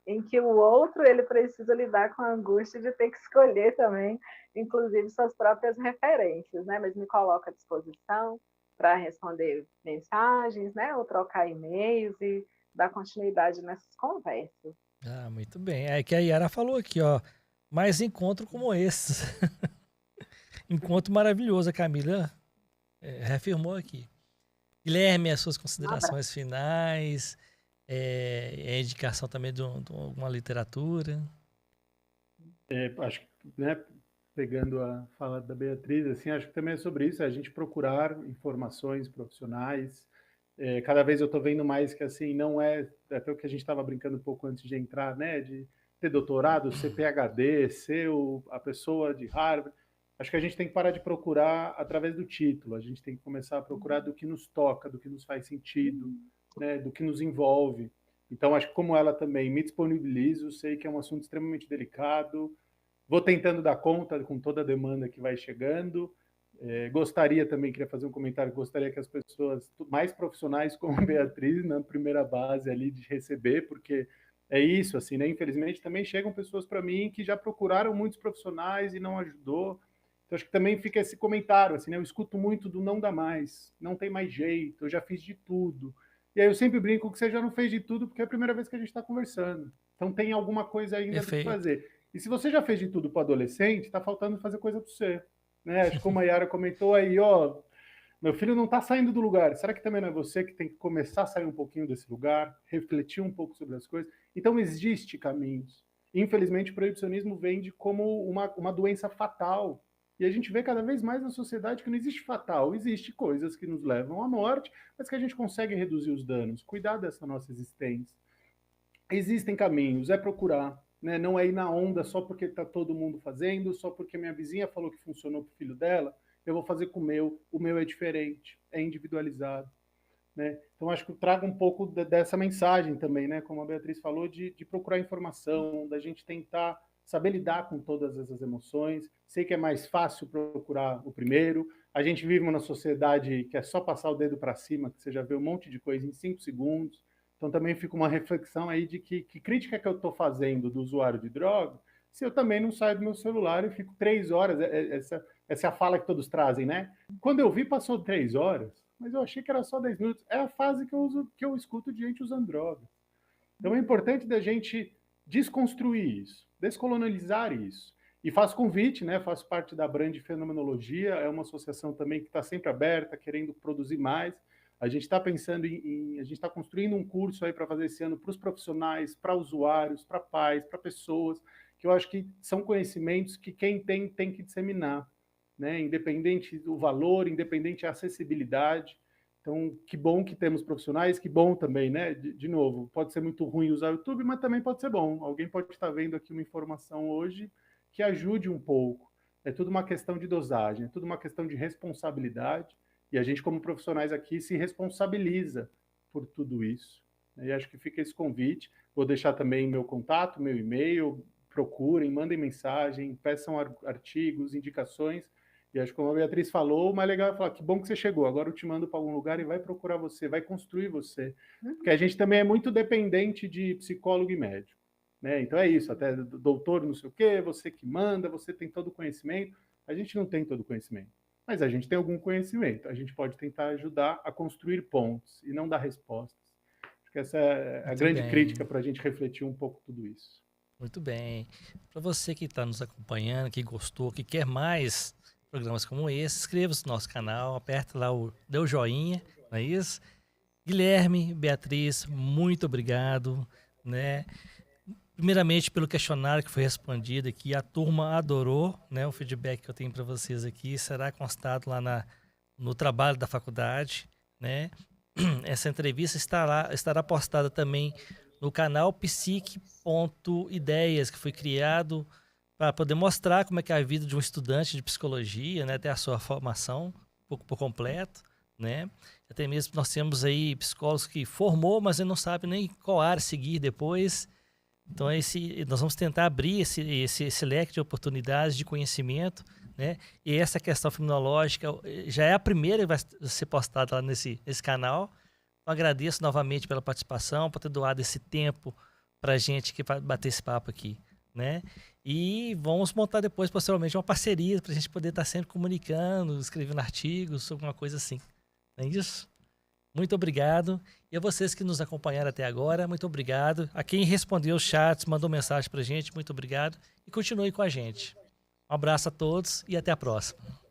Em que o outro ele precisa lidar com a angústia de ter que escolher também, inclusive suas próprias referências, né? Mas me coloca à disposição para responder mensagens, né? Ou trocar e-mails e dar continuidade nessas conversas. Ah, muito bem. É que a Yara falou aqui, ó. Mais encontro como esses. Encontro maravilhoso. A Camila reafirmou aqui. Guilherme, as suas Um abraço. considerações finais, a indicação também de alguma literatura. Acho que, né, pegando a fala da Beatriz, assim, acho que também é sobre isso, a gente procurar informações profissionais. Cada vez eu estou vendo mais que, assim, não é, até o que a gente estava brincando um pouco antes de entrar, né, de ter doutorado, ser PhD, ser a pessoa de Harvard. Acho que a gente tem que parar de procurar através do título, a gente tem que começar a procurar do que nos toca, do que nos faz sentido, né, do que nos envolve. Então, acho que como ela também me disponibilizo, sei que é um assunto extremamente delicado, vou tentando dar conta com toda a demanda que vai chegando. Gostaria também, queria fazer um comentário, gostaria que as pessoas mais profissionais como a Beatriz, na primeira base ali de receber, porque é isso, assim, né? Infelizmente também chegam pessoas para mim que já procuraram muitos profissionais e não ajudou, Então, acho que também fica esse comentário, assim, né? Eu escuto muito do não dá mais, não tem mais jeito, eu já fiz de tudo. E aí eu sempre brinco que você já não fez de tudo porque é a primeira vez que a gente está conversando. Então tem alguma coisa ainda para fazer. E se você já fez de tudo para adolescente, está faltando fazer coisa para você. Né? Acho que como a Yara comentou aí, ó, meu filho não está saindo do lugar. Será que também não é você que tem que começar a sair um pouquinho desse lugar, refletir um pouco sobre as coisas? Então existe caminhos. Infelizmente, o proibicionismo vende como uma doença fatal. E a gente vê cada vez mais na sociedade que não existe fatal, existe coisas que nos levam à morte, mas que a gente consegue reduzir os danos, cuidar dessa nossa existência. Existem caminhos, é procurar, né? Não é ir na onda só porque está todo mundo fazendo, só porque minha vizinha falou que funcionou para o filho dela, eu vou fazer com o meu é diferente, é individualizado. Né? Então, acho que eu trago um pouco dessa mensagem também, né? Como a Beatriz falou, de procurar informação, da gente tentar saber lidar com todas essas emoções. Sei que é mais fácil procurar o primeiro. A gente vive numa sociedade que é só passar o dedo para cima, que você já vê um monte de coisa em 5 segundos. Então, também fica uma reflexão aí de que crítica que eu estou fazendo do usuário de droga, se eu também não saio do meu celular e fico 3 horas, essa é a fala que todos trazem, né? Quando eu vi, passou 3 horas, mas eu achei que era só 10 minutos. É a fase que eu escuto de gente usando droga. Então, é importante da gente desconstruir isso, descolonializar isso. E faço convite, né? Faço parte da Brand Fenomenologia, é uma associação também que está sempre aberta, querendo produzir mais. A gente está pensando a gente está construindo um curso aí para fazer esse ano para os profissionais, para usuários, para pais, para pessoas, que eu acho que são conhecimentos que quem tem que disseminar, né? Independente do valor, independente da acessibilidade. Então, que bom que temos profissionais, que bom também, né? De novo, pode ser muito ruim usar o YouTube, mas também pode ser bom. Alguém pode estar vendo aqui uma informação hoje que ajude um pouco. É tudo uma questão de dosagem, é tudo uma questão de responsabilidade, e a gente, como profissionais aqui, se responsabiliza por tudo isso. E acho que fica esse convite. Vou deixar também meu contato, meu e-mail, procurem, mandem mensagem, peçam artigos, indicações. E acho que, como a Beatriz falou, o mais legal é falar, que bom que você chegou, agora eu te mando para algum lugar e vai procurar você, vai construir você. Porque a gente também é muito dependente de psicólogo e médico. Né? Então é isso, até doutor não sei o quê, você que manda, você tem todo o conhecimento. A gente não tem todo o conhecimento, mas a gente tem algum conhecimento. A gente pode tentar ajudar a construir pontos e não dar respostas. Acho que essa é a grande crítica para a gente refletir um pouco tudo isso. Muito bem. Para você que está nos acompanhando, que gostou, que quer mais programas como esse, inscreva-se no nosso canal, aperta lá dê o joinha, não é isso? Guilherme, Beatriz, muito obrigado, né? Primeiramente pelo questionário que foi respondido aqui, a turma adorou, né? O feedback que eu tenho para vocês aqui será constado lá no trabalho da faculdade, né? Essa entrevista estará postada também no canal psique.ideias, que foi criado para poder mostrar como é que é a vida de um estudante de psicologia, né, até a sua formação por completo, né? Até mesmo nós temos aí psicólogos que formou, mas ele não sabe nem qual área seguir depois. Então nós vamos tentar abrir esse leque de oportunidades de conhecimento, né? E essa questão fenomenológica já é a primeira que vai ser postada lá nesse canal. Então, agradeço novamente pela participação, por ter doado esse tempo para a gente que vai bater esse papo aqui, né? E vamos montar depois, posteriormente, uma parceria para a gente poder estar sempre comunicando, escrevendo artigos, alguma coisa assim. Não é isso? Muito obrigado. E a vocês que nos acompanharam até agora, muito obrigado. A quem respondeu os chats, mandou mensagem para a gente, muito obrigado. E continue com a gente. Um abraço a todos e até a próxima.